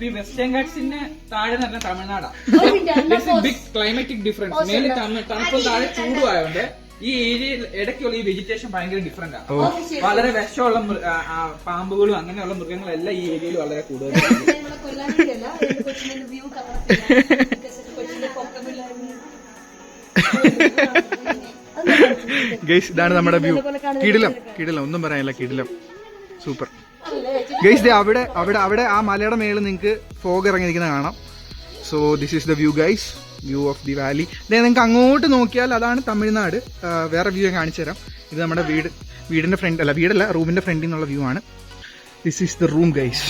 S2: ഈ വെസ്റ്റേൺ ഗാറ്റ്സിന്റെ താഴെ എന്ന് പറഞ്ഞാൽ തമിഴ്നാടാണ്. Big climatic difference. മേലെ തണുപ്പും താഴെ ചൂടും ആയതുകൊണ്ട് ഈ ഏരിയയിൽ ഇടയ്ക്കുള്ള ഈ വെജിറ്റേഷൻ ഭയങ്കര ഡിഫറെന്റ് ആണ്. വളരെ വിഷമുള്ള പാമ്പുകളും അങ്ങനെയുള്ള മൃഗങ്ങളെല്ലാം ഈ ഏരിയയിൽ വളരെ കൂടുതലാണ്.
S1: ഗൈസ്, ഇതാണ് നമ്മുടെ വ്യൂ. കിടിലം ഒന്നും പറയാനില്ല, കിടിലം, സൂപ്പർ. ഗൈസ്, അവിടെ ആ മലയുടെ മേളിൽ നിങ്ങൾക്ക് ഫോഗ് ഇറങ്ങിയിരിക്കുന്ന കാണാം. So this is the view guys, view of the Valley. നിങ്ങൾക്ക് അങ്ങോട്ട് നോക്കിയാൽ അതാണ് തമിഴ്നാട്. വേറെ വ്യൂ ഞാൻ കാണിച്ചു തരാം. ഇത് നമ്മുടെ വീടല്ല റൂമിന്റെ ഫ്രണ്ടിൽ നിന്നുള്ള വ്യൂ ആണ്. This is the room guys.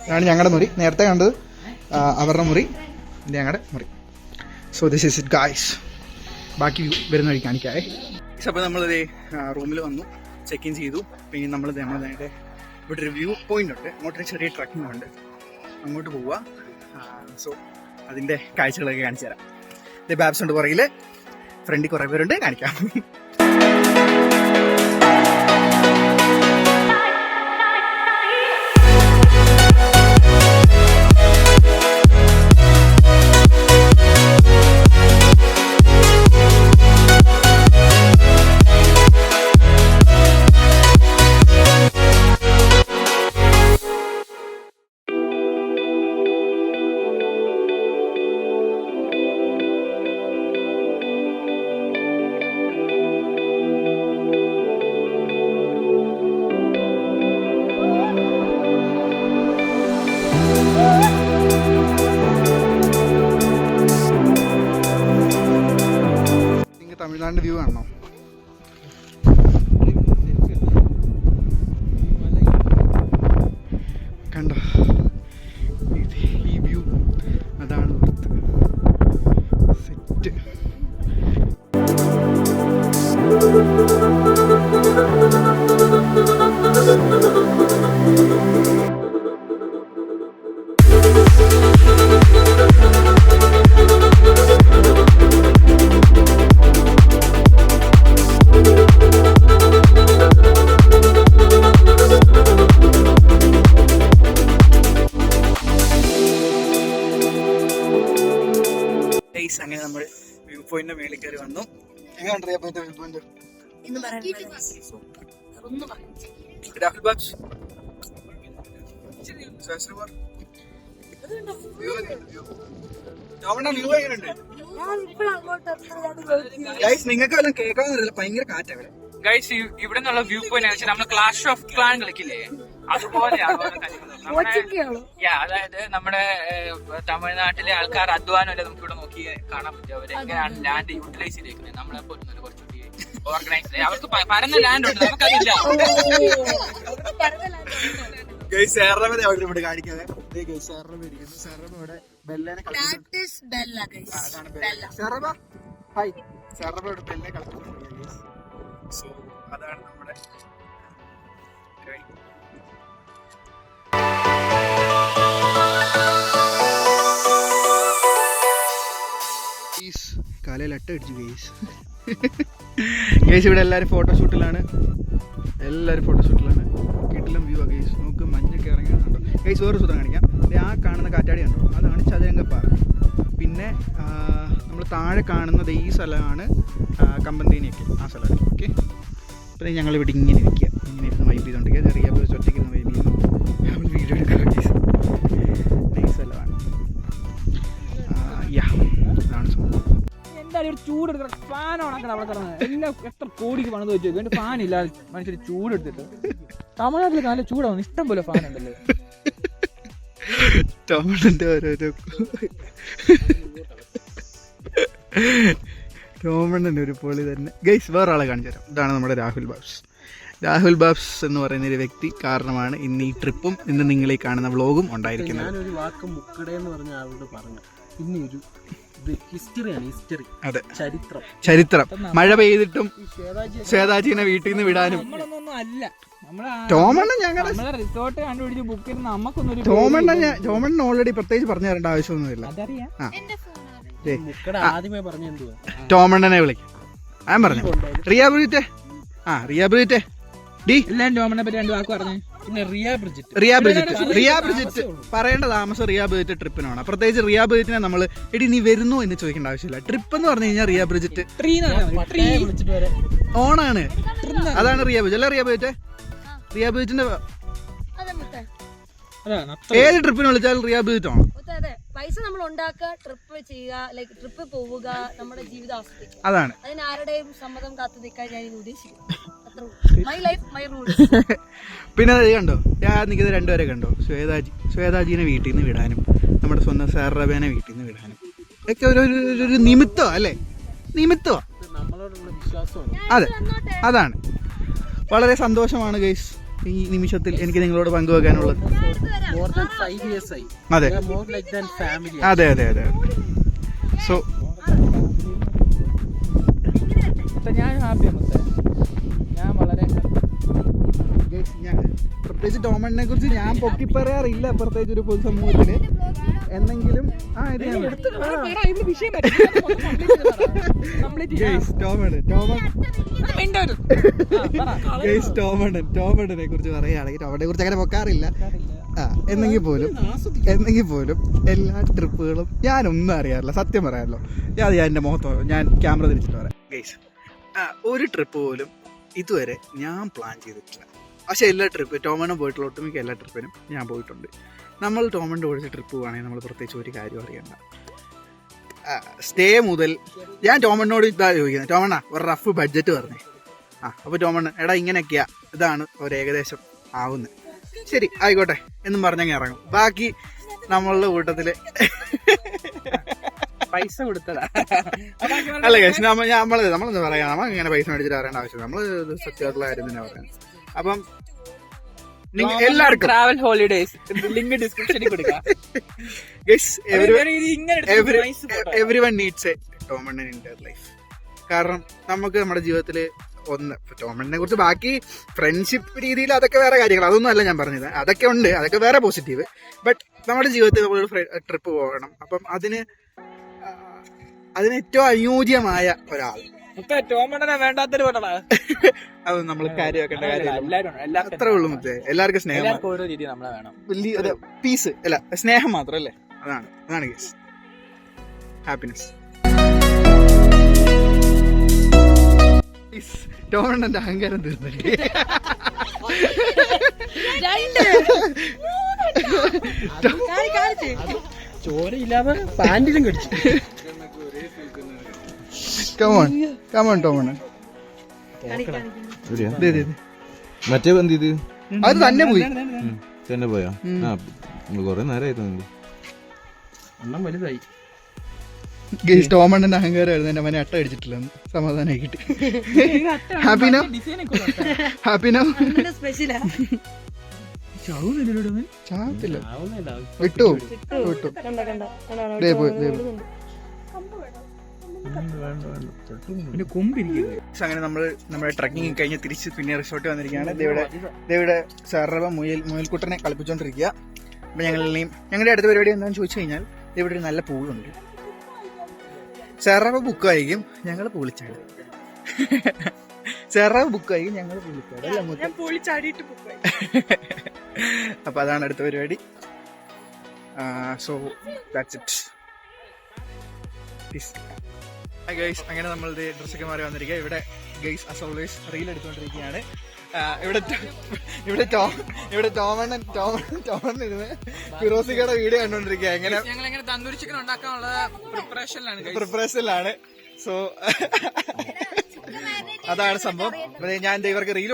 S1: ഇതാണ് ഞങ്ങളുടെ മുറി. നേരത്തെ കണ്ടത് അവരുടെ മുറി, ഇത് ഞങ്ങളുടെ മുറി. So this is it guys. ബാക്കി വ്യൂ വരുന്ന വഴി കാണിക്കാവേ. അപ്പോൾ നമ്മളിത് റൂമിൽ വന്നു, ചെക്ക് ഇൻ ചെയ്തു. പിന്നെ നമ്മൾ നേരെ ഇവിടെ ഒരു വ്യൂ പോയിന്റ് ഉണ്ട്, അങ്ങോട്ടൊരു ചെറിയ ട്രക്കിംഗ് ഉണ്ട്, അങ്ങോട്ട് പോവുക. സോ അതിൻ്റെ കാഴ്ചകളൊക്കെ കാണിച്ചു തരാം. ഇത് ബാബ്സ് ഉണ്ട് പുറകിൽ, ഫ്രണ്ടിൽ കുറേ പേരുണ്ട്, കാണിക്കാം. തമിഴ്നാടിന്റെ വ്യൂ കാണണോ? കണ്ടോ ഈ വ്യൂ? അതാണ് സെറ്റ്. അങ്ങനെ നമ്മൾ വ്യൂ പോയിന്റിന്റെ മേളിൽ കയറി വന്നു. എങ്ങനെയുണ്ട് view point? Rahul BAPS view എങ്ങനെയുണ്ട്?
S3: ഞാൻ ഇപ്പോഴും അങ്ങോട്ട് എത്തുന്നത്
S1: ഗൈസ് നിങ്ങൾക്ക് വല്ലതും കേൾക്കാന്നില്ല, ഭയങ്കര കാറ്റാ ഇവിടെ.
S2: ഗൈസ് ഇവിടെ നിന്നുള്ള വ്യൂ പോയിന്റ് വെച്ചാൽ നമ്മള് ക്ലാഷ് ഓഫ് ക്ലാൻ കളിക്കില്ലേ, അതുപോലെയാണ് ഓരോ കാര്യങ്ങളും. അതായത് നമ്മുടെ തമിഴ്നാട്ടിലെ ആൾക്കാർ അധ്വാനമല്ലേ നമുക്ക് ഇവിടെ നോക്കി കാണാൻ പറ്റും. അവർ എങ്ങനെയാണ് ലാൻഡ് യൂട്ടിലൈസ് ചെയ്തേക്കുന്നത്. നമ്മളെ പോലും കുറച്ചുകൂടി ഓർഗനൈസ്. അവർക്ക് പരന്ന ലാൻഡ് ഉണ്ട്, നമുക്കതില്ല.
S1: ഗൈസ് സാറിനെ ഇവിടെ കാണിക്കാതെ സാറിനെ ഇരിക്കുന്നു. സാറിന് ഇവിടെ ബെല്ലേനെ ഹായ് സാറിന് ഇവിടെ ബെല്ലെ കളിക്കുന്നുണ്ട്. സോ അതാണ് നമ്മുടെ കാലയിൽ അട്ട അടിച്ചു ഗൈസ്. ഗൈസ് ഇവിടെ എല്ലാവരും ഫോട്ടോഷൂട്ടിലാണ്, കിട്ടിലും വ്യൂ ആ ഗൈസ്. നമുക്ക് മഞ്ഞൊക്കെ ഇറങ്ങിയാണോ ഗൈസ്. വേറെ സൂത്രം കാണിക്കാം. ആ കാണുന്ന കാറ്റാടി കണ്ടോ, അതാണ് ചതുരംഗപ്പാറ. പിന്നെ നമ്മൾ താഴെ കാണുന്നത് ഈ സ്ഥലമാണ് കമ്പന്തേനിയൊക്കെ, ആ സ്ഥലമാണ്. ഓക്കെ, അപ്പോൾ ഞങ്ങളിവിടെ ഇങ്ങനെ ഇരിക്കുക, ഇങ്ങനെ ഇരുന്ന് വൈബ് ചെയ്തുകൊണ്ടിരിക്കുക. ചെറിയ ഒറ്റയ്ക്ക് ഇരുന്ന് വൈബ് ചെയ്യുന്നു. നമ്മൾ വീഡിയോ എടുക്കുക ഗൈസ്. നൈസ് സ്ഥലമാണ്. അതാണ് സംഭവം.
S5: എന്തായാലും ഒരു ചൂടെടുക്കണം, ഫാൻ ഓണാക്കണം അവിടെ കിടന്നത്. എല്ലാം എത്ര കോടിക്ക് പണിത് വെച്ചു, വേണ്ട ഫാൻ ഇല്ല മനുഷ്യർ ചൂടെടുത്തിട്ട്. തമിഴ്നാട്ടിൽ നല്ല ചൂടാവുന്നു, ഇഷ്ടം പോലെ ഫാൻ ഉണ്ടല്ലോ.
S1: ടോമന്റെ ഒരു പൊളി തന്നെ ഗൈസ്. വേറെ ആളെ കാണിച്ചു തരാം. ഇതാണ് നമ്മുടെ രാഹുൽ ബാബ്സ് എന്ന് പറയുന്ന ഒരു വ്യക്തി കാരണമാണ് ഇന്ന് ഈ ട്രിപ്പും ഇന്ന് നിങ്ങളീ കാണുന്ന വ്ളോഗും ഉണ്ടായിരിക്കുന്നത്.
S5: ഞാനൊരു വാക്ക് മുക്കടയെന്ന് പറഞ്ഞ ആളോട് പറഞ്ഞു, പിന്നെ ഒരു ഹിസ്റ്ററിയാണ്, ഹിസ്റ്ററി,
S1: ചരിത്രം. മഴ പെയ്തിട്ടും ശ്വേതാജീനെ വീട്ടിൽ നിന്ന് വിടാനും
S5: അല്ല
S1: ടോമണ്ണൻ ഞങ്ങളുടെ
S5: റിസോർട്ട് കണ്ടുപിടിച്ച് ബുക്ക് ചെയ്ത് നമുക്കൊന്നും
S1: ടോമണ്ണൻ ഓൾറെഡി പ്രത്യേകിച്ച് പറഞ്ഞു തരേണ്ട ആവശ്യമൊന്നുമില്ല.
S5: ആദ്യമേ പറഞ്ഞു എന്തുവാ
S1: ടോമണ്ണനെ വിളിക്കും. ഞാൻ പറഞ്ഞു റിയ ബ്രിജിറ്റെ ഡി
S5: എല്ലാരും ടോമണ്ണനെ പറ്റി 2 വാക്ക് പറഞ്ഞു. പിന്നെ
S1: റിയ ബ്രിജിറ്റ് പറയേണ്ട താമസം റിയ ബ്രിജിറ്റ് ട്രിപ്പിനാണ്. പ്രത്യേകിച്ച് റിയ ബ്രിജിറ്റിനെ നമ്മൾ എടി നീ വരുന്നു എന്ന് ചോദിക്കേണ്ട ആവശ്യമില്ല. ട്രിപ്പ് എന്ന് പറഞ്ഞു കഴിഞ്ഞാൽ റിയ ബ്രിജിറ്റ് ഓണാണ്. അതാണ് റിയ ബ്രിജിറ്റ് അല്ല റിയ ബ്രിജിറ്റിന്റെ ഏത് ട്രിപ്പിന് വിളിച്ചാലും റിയ ബ്രിജിറ്റ് ആണ്.
S3: പൈസ നമ്മൾ ഉണ്ടാക്കുക, ട്രിപ്പ് ചെയ്യുക, ലൈക്ക് ട്രിപ്പ് പോവുക, നമ്മുടെ ജീവിതം ആസ്വദിക്കുക.
S1: അതാണ്.
S3: അതിന് ആരുടെയും സമ്മതം കാത്തു നിൽക്കാൻ ഞാൻ ഉദ്ദേശിക്കുന്നു. My life my rules.
S1: പിന്നെ അത് കണ്ടോ, ഞാൻ നിൽക്കുന്ന രണ്ടുപേരെ കണ്ടോ, ശ്വേതാജീനെ വീട്ടിൽ നിന്ന് വിടാനും നമ്മുടെ സ്വന്തം സാറബേനെ വീട്ടിൽ നിന്ന് വിടാനും ഒക്കെ ഒരു നിമിത്തം അല്ലേ, നിമിത്തമാ. അതെ, അതാണ്. വളരെ സന്തോഷമാണ് ഗൈസ് ഈ നിമിഷത്തിൽ എനിക്ക് നിങ്ങളോട് പങ്കുവെക്കാനുള്ളത്. അതെ അതെ അതെ അതെ. സോ
S5: ഞാൻ ഹാപ്പിയാണ്, ഞാൻ വളരെ
S1: പ്രത്യേകിച്ച് ടോമണ്ണെ കുറിച്ച് ഞാൻ പൊക്കി പറയാറില്ല പ്രത്യേകിച്ച് ഒരു പൊതുസമൂഹത്തിന് എന്നെങ്കിലും. ടോമണ്ണനെ കുറിച്ച് പറയുകയാണെങ്കിൽ ടോമണ്ണെ കുറിച്ച് അങ്ങനെ പൊക്കാറില്ല. എന്നെങ്കിൽ പോലും എല്ലാ ട്രിപ്പുകളും ഞാനൊന്നും അറിയാറില്ല, സത്യം പറയാമല്ലോ. ഞാൻ എൻ്റെ മുഖത്തോ ഞാൻ ക്യാമറ തിരിച്ചിട്ട് പറയാം ഗൈസ്. ഒരു ട്രിപ്പ് പോലും ഇതുവരെ ഞാൻ പ്ലാൻ ചെയ്തിട്ടില്ല. പക്ഷേ എല്ലാ ട്രിപ്പ് ടോമണ്ണൻ പോയിട്ടുള്ള ഒട്ടുമിക്ക എല്ലാ ട്രിപ്പിനും ഞാൻ പോയിട്ടുണ്ട്. നമ്മൾ ടോമണ്ണൻ്റെ ഓടിച്ച ട്രിപ്പ് പോവുകയാണെങ്കിൽ നമ്മൾ പ്രത്യേകിച്ച് ഒരു കാര്യം അറിയണ്ട. സ്റ്റേ മുതൽ ഞാൻ ടോമണ്ണോട് ഇതാ ചോദിക്കുന്നത്, ടോമണ്ണ ഒരു റഫ് ബഡ്ജറ്റ് പറഞ്ഞേ. അപ്പോൾ ടോമണ്ണ എടാ ഇങ്ങനെയൊക്കെയാ, ഇതാണ് ഒരു ഏകദേശം ആവുന്നത്. ശരി ആയിക്കോട്ടെ എന്നും പറഞ്ഞങ്ങ് ഇറങ്ങും. ബാക്കി നമ്മളുടെ കൂട്ടത്തില്
S2: പൈസ കൊടുത്തതാ
S1: അല്ല കേസ്. നമ്മളെന്താ പറയാ, നമ്മൾ ഇങ്ങനെ പൈസ മേടിച്ചിട്ട് അറിയേണ്ട ആവശ്യമില്ല. നമ്മള് സത്യമായിട്ടുള്ള കാര്യം തന്നെ പറയാം. അപ്പം എല്ലാവർക്കും
S2: ട്രാവൽ ഹോളിഡേയ്സ് ലിങ്ക് ഡിസ്ക്രിപ്ഷനിൽ കൊടുക്കാം.
S1: എവരിവൺ നീഡ്സ് എ ടോമണ്ണൻ ഇൻ ദെയർ ലൈഫ്. കാരണം നമുക്ക് നമ്മുടെ ജീവിതത്തില് ടോമണ്ണനെ കുറിച്ച് ബാക്കി ഫ്രണ്ട്ഷിപ്പ് രീതിയിൽ അതൊക്കെ വേറെ കാര്യങ്ങൾ, അതൊന്നും അല്ല ഞാൻ പറഞ്ഞത്. അതൊക്കെ ഉണ്ട്, അതൊക്കെ വേറെ പോസിറ്റീവ്. ബട്ട് നമ്മുടെ ജീവിതത്തിൽ നമ്മളൊരു ട്രിപ്പ് പോകണം. അപ്പം അതിന് ഏറ്റവും അനുയോജ്യമായ ഒരാൾ
S2: വേണ്ടാത്തൊരു
S1: അത് നമ്മൾ കാര്യമാക്കേണ്ട കാര്യമില്ല. അത്രേ ഉള്ളൂ മുത്തേ. എല്ലാവർക്കും സ്നേഹം,
S2: ഓരോ രീതി നമ്മളെ വേണം.
S1: വലിയ പീസ് അല്ല, സ്നേഹം മാത്രം അല്ലേ. അതാണ് ഗൈസ് ഹാപ്പിനെസ്. ടോമണ്ണന്റെ അഹങ്കാരം തീർന്നില്ലേ?
S5: ചോരയില്ലാതെ പാന്റിലും കടിച്ചു.
S1: കമോൺ ടോമണ്ണ.
S7: മറ്റേ എന്ത് ഇത്
S1: അത് തന്നെ പോയി.
S7: തന്നെ പോയാ? കൊറേ നേരമായി തോന്നുന്നു.
S5: എണ്ണം വലുതായി.
S1: ടോമണ്ണന്റെ അഹങ്കാരമായിരുന്നു എന്റെ മനെ അട്ട അടിച്ചിട്ടില്ല. സമാധാനമായി കിട്ടി. ഹാപ്പിനോ? ഹാപ്പിനോ?
S3: സ്പെഷ്യലാ.
S1: ചാവത്തില്ല. വിട്ടു വിട്ടു. ദേ പോയി, ദേ പോയി. അങ്ങനെ നമ്മൾ നമ്മുടെ ട്രക്കിങ് കഴിഞ്ഞ് തിരിച്ച് പിന്നെ റിസോർട്ട് വന്നിരിക്കുകയാണ്. ദേവിടെ സാറവ മുയൽക്കുട്ടനെ കളിപ്പിച്ചോണ്ടിരിക്കുക. അപ്പൊ ഞങ്ങളുടെ അടുത്ത പരിപാടി എന്താണെന്ന് ചോദിച്ചു കഴിഞ്ഞാൽ ഇവിടെ ഒരു നല്ല പൂളുണ്ട്. സാറവ ബുക്കായിരിക്കും, ഞങ്ങൾ പൂളിച്ചാട്. സാറവ ബുക്കായിരിക്കും, ഞങ്ങൾ പൂളിച്ചാട്. അപ്പൊ അതാണ് അടുത്ത പരിപാടി. So that's it. ഗൈസ്, അങ്ങനെ നമ്മൾ ഡ്രസ്സൊക്കെ മാറി വന്നിരിക്കുക. ഇവിടെ ഗൈസ് ആസ് ഓൾവേസ് റീൽ എടുത്തുകൊണ്ടിരിക്കുകയാണ്. ഇവിടെ ടോമണ്ണൻ ഇരുന്ന് ഫിറോസിക്കയുടെ വീഡിയോ കണ്ടോണ്ടിരിക്കുക. എങ്ങനെ
S2: ഞങ്ങൾ തന്തൂരി ചിക്കൻ ഉണ്ടാക്കാനുള്ള
S1: പ്രിപ്പറേഷനിലാണ്. സോ അതാണ് സംഭവം. ഞാൻ ഇവർക്ക് റീൽ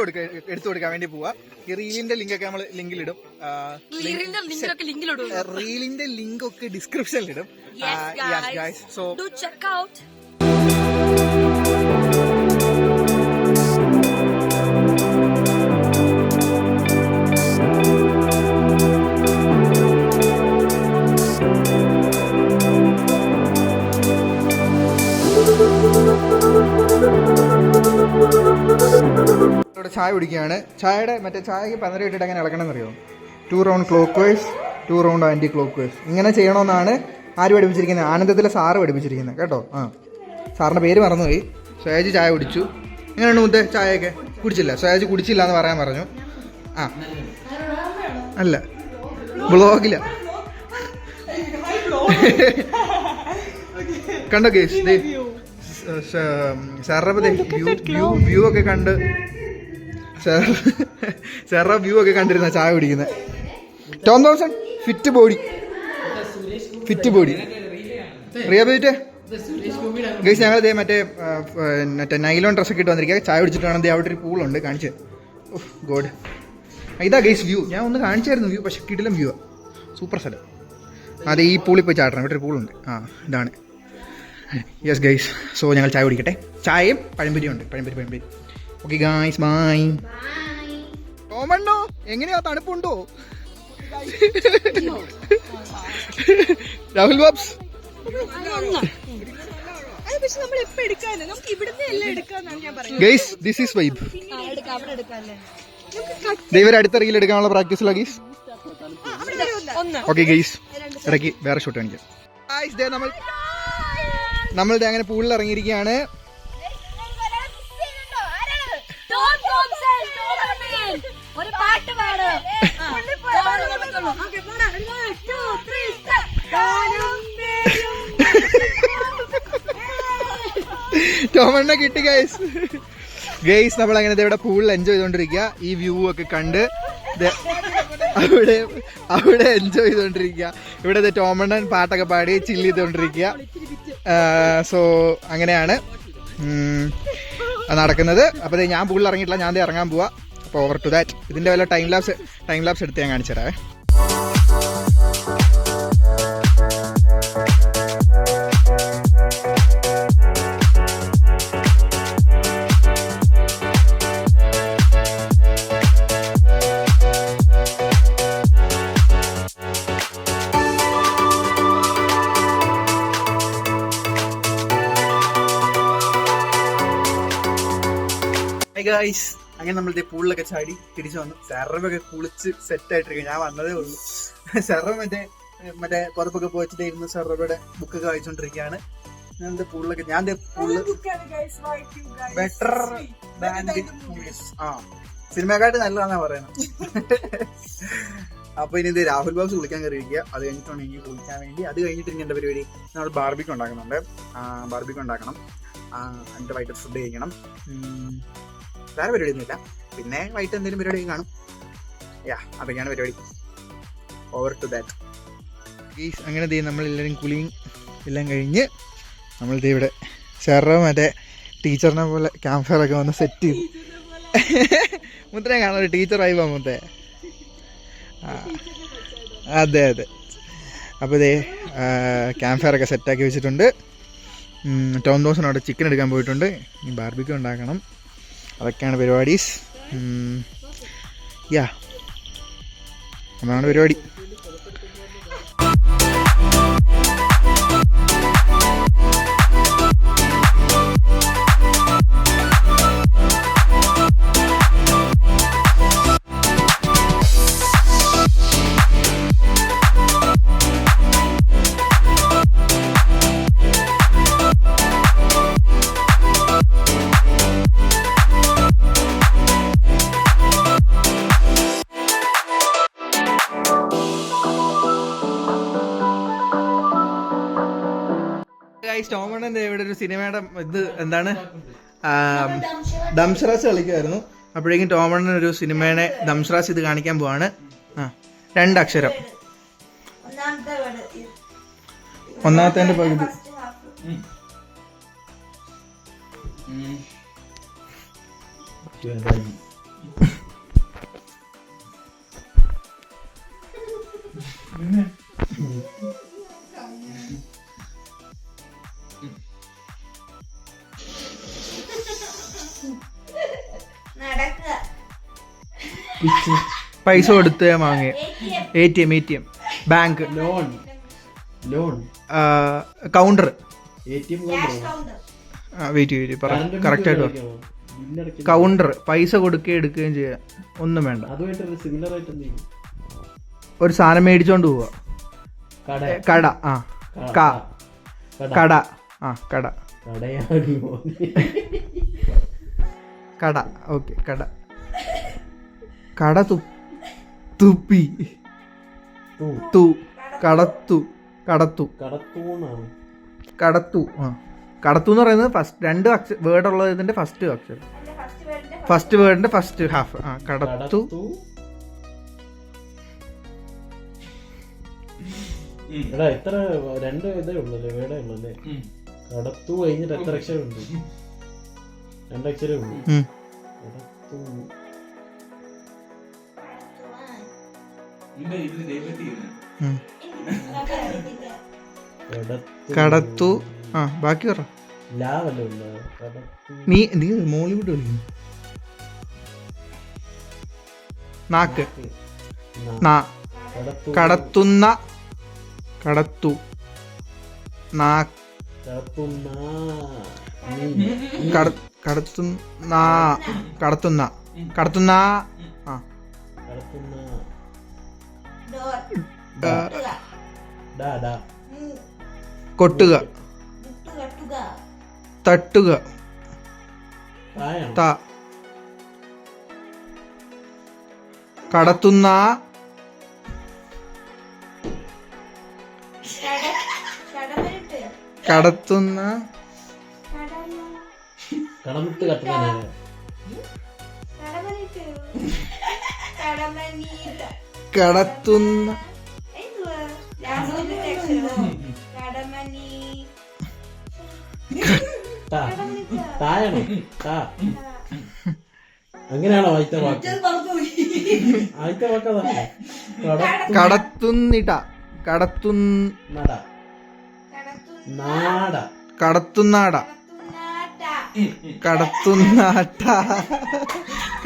S1: എടുത്തു കൊടുക്കാൻ വേണ്ടി പോവാ. ഈ റീലിന്റെ ലിങ്ക് ഒക്കെ നമ്മൾ ലിങ്കിലിടും. റീലിന്റെ ലിങ്ക് ഒക്കെ ഡിസ്ക്രിപ്ഷനിലിടും. സോ ചായ കുടിക്കുകയാണ്. ചായക്ക് പന്നര ഇട്ടിട്ട് എങ്ങനെ ഇളക്കണം അറിയോ? 2 round clockwise, 2 round anticlockwise. ഇങ്ങനെ ചെയ്യണമെന്നാണ് ആര് പഠിപ്പിച്ചിരിക്കുന്നത്? ആനന്ദത്തിലെ സാറ് പഠിപ്പിച്ചിരിക്കുന്നത് കേട്ടോ. സാറിൻ്റെ പേര് മറന്നുപോയി. സ്വയാജ് ചായ കുടിച്ചു. എങ്ങനെയാണ് മുത്തേ ചായയൊക്കെ? കുടിച്ചില്ല. സ്വയാജ് കുടിച്ചില്ല എന്ന് പറയാൻ പറഞ്ഞു. അല്ല, ബ്ലോഗില കണ്ടോ കേസ്? സാറിന്റെ വ്യൂ ഒക്കെ കണ്ട് സാറിന്റെ വ്യൂ ഒക്കെ കണ്ടിരുന്ന ചായ കുടിക്കുന്നത്. 10,000 ഫിറ്റ് ബോഡി റിയ പോയിട്ട് ഗൈസ്, ഞങ്ങൾ മറ്റേ നൈലോൺ ഡ്രസ്സൊക്കെ ഇട്ട് വന്നിരിക്കുക. ചായ കുടിച്ചിട്ട് വേണം. അവിടെ ഒരു പൂളുണ്ട്, കാണിച്ച്. ഗോഡ്, ഇതാ ഗൈസ് വ്യൂ. ഞാൻ ഒന്ന് കാണിച്ചായിരുന്നു വ്യൂ, പക്ഷെ കിടിലം വ്യൂ. സൂപ്പർ സ്ഥലം. അതെ, ഈ പൂളിൽ പോയി ചാടണം. ഇവിടെ ഒരു പൂളുണ്ട്. ഇതാണ്. യെസ് ഗൈസ്, സോ ഞങ്ങൾ ചായ കുടിക്കട്ടെ. ചായയും പഴംപൊരിയും ഉണ്ട്. പഴംപൊരി. Okay guys, bye. ടോമണ്ണോ, എങ്ങനെയാ? തണുപ്പുണ്ടോ? രാഹുൽ ബാബ്സ്, ഗൈസ് ദിസ് ഈസ് വൈബ്. ഇവർ അടുത്ത റീൽ എടുക്കാനുള്ള പ്രാക്ടീസിലാ ഗൈസ്. ഓക്കെ ഗൈസ്, ഇടയ്ക്ക് വേറെ ഷൂട്ട് കാണിക്കാം. നമ്മളുടെ അങ്ങനെ പൂളിൽ ഇറങ്ങിയിരിക്കുകയാണ്.
S3: ഒരു പാട്ട് പാട്.
S1: ടോമണ്ണ കിട്ടി ഗൈസ്. നമ്മൾ അങ്ങനെ ഇവിടെ പൂളിൽ എൻജോയ് ചെയ്തോണ്ടിരിക്കുക. ഈ വ്യൂ ഒക്കെ കണ്ട് അവിടെ എൻജോയ് ചെയ്തോണ്ടിരിക്കുക. ഇവിടെ ടോമണ്ണൻ പാട്ടൊക്കെ പാടി ചില്ല് ചെയ്തോണ്ടിരിക്കുക. സോ അങ്ങനെയാണ് നടക്കുന്നത്. അപ്പോൾ ഞാൻ പൂളിൽ ഇറങ്ങിയിട്ടില്ല, ഞാൻ ഇറങ്ങാൻ പോവാ. അപ്പോൾ ഓവർ ടു ദാറ്റ്. ഇതിന്റെ വല്ല ടൈം ലാപ്സ് എടുത്ത് ഞാൻ കാണിച്ചു തരാവേ. ഗൈസ്, അങ്ങനെ നമ്മളുടെ പൂളിലൊക്കെ ചാടി തിരിച്ചു വന്നു. സെറവൊക്കെ കുളിച്ച് സെറ്റ് ആയിട്ടിരിക്കും. ഞാൻ വന്നതേ ഉള്ളൂ. സെറവ് മറ്റേ പുറത്തൊക്കെ പോയിട്ടിരുന്നു. സെറവയുടെ ബുക്കൊക്കെ വായിച്ചോണ്ടിരിക്കുകയാണ്. ഞാൻ പൂളിലൊക്കെ ബെറ്റർ സിനിമക്കായിട്ട് നല്ലതാന്നാ പറയുന്നത്. അപ്പൊ ഇനി രാഹുൽ ബാബു കുളിക്കാൻ കയറിയിരിക്കുക. അത് കഴിഞ്ഞിട്ടാണ് എനിക്ക് കുളിക്കാൻ വേണ്ടി. അത് കഴിഞ്ഞിട്ട് ഇനി എന്റെ പരിപാടി നമ്മൾ ബാർബിക്യൂ ഉണ്ടാക്കുന്നുണ്ട്. ബാർബിക്യൂ ഉണ്ടാക്കണം. എന്നിട്ട് വൈകിട്ട് ഫുഡ് കഴിക്കണം. വേറെ പരിപാടിയൊന്നുമില്ല. പിന്നെ വൈകിട്ട് എന്തെങ്കിലും പരിപാടി കാണും. അതൊക്കെയാണ് പരിപാടി. Over to that. അങ്ങനെ നമ്മളെല്ലാവരും കുളിയും എല്ലാം കഴിഞ്ഞ് നമ്മളിത് ഇവിടെ സാറിന് മറ്റേ ടീച്ചറിനെ പോലെ ക്യാമ്പ് ഫയർ ഒക്കെ വന്ന് സെറ്റ് ചെയ്തു. മുത്തേ കാണാൻ ഒരു ടീച്ചറായി പോകാം മുത്തേ. അതെ അതെ. അപ്പോൾ ഇതേ ക്യാമ്പ് ഫയർ ഒക്കെ സെറ്റാക്കി വെച്ചിട്ടുണ്ട്. ടോം തോമസൺ അവിടെ ചിക്കൻ എടുക്കാൻ പോയിട്ടുണ്ട്. ഇനി ബാർബിക്യൂ ഉണ്ടാക്കണം. അതൊക്കെയാണ് പരിപാടീസ്. യാ, അതാണ് പരിപാടി. ടോമണ്ണന്റെ ഇവിടെ ഒരു സിനിമയുടെ ഇത് എന്താണ് ദംഷറാസ് കളിക്കുമായിരുന്നു. അപ്പോഴേക്കും ടോമണ്ണൻ ഒരു സിനിമയുടെ ദംഷറാസ് ഇത് കാണിക്കാൻ പോവാണ്. 2 അക്ഷരം. ഒന്നാമത്തെ പകുതി. പൈസ കൊടുത്ത് വാങ്ങിയ ATM ബാങ്ക് കൗണ്ടർ. വെയിറ്റ് പറ കറക്റ്റ് ആയിട്ട്. കൗണ്ടർ പൈസ കൊടുക്കുകയും എടുക്കുകയും ചെയ്യാം, ഒന്നും വേണ്ട. ഒരു സാധനം മേടിച്ചോണ്ട് പോവുക. കട. കട. കട. കട. ഓക്കെ. കട. കട തുപ്പി. കടത്തു. കടത്തു എന്ന് പറയുന്നത് ഫസ്റ്റ് 2 വേർഡ് ഉള്ളത്. ഇതിന്റെ ഫസ്റ്റ് അക്ഷരം, ഫസ്റ്റ് വേർഡിന്റെ ഫസ്റ്റ് ഹാഫ്. കടത്തു.
S8: എത്ര 2 ഇതേ ഉള്ളല്ലേ, വേടേ ഉള്ളല്ലേ. കടത്തു കഴിഞ്ഞിട്ട് എത്ര അക്ഷരം ഉണ്ട്? 2 അക്ഷരേ ഉള്ളൂ.
S1: കടത്തു. ബാക്കി പറ. നീ മോളിവുഡ് കളിക്കുന്നു. നാക്ക്. കടത്തുന്ന. കടത്തു. കടത്തുന്ന. കൊട്ടുക. തട്ടുക. കടത്തുന്ന. കടത്തുന്ന.
S8: കടമിട്ട് കത്തുന്ന.
S1: കടത്തുന്ന.
S8: അങ്ങനെയാണോ ആദ്യത്തെ വാക്ക്? ആദ്യത്തെ വാക്ക് അതല്ലേ?
S1: കടത്തുന്നിട. കടത്തുന്നട.
S8: നാട.
S1: കടത്തുന്നാട. കടത്തുന്നാട്ട.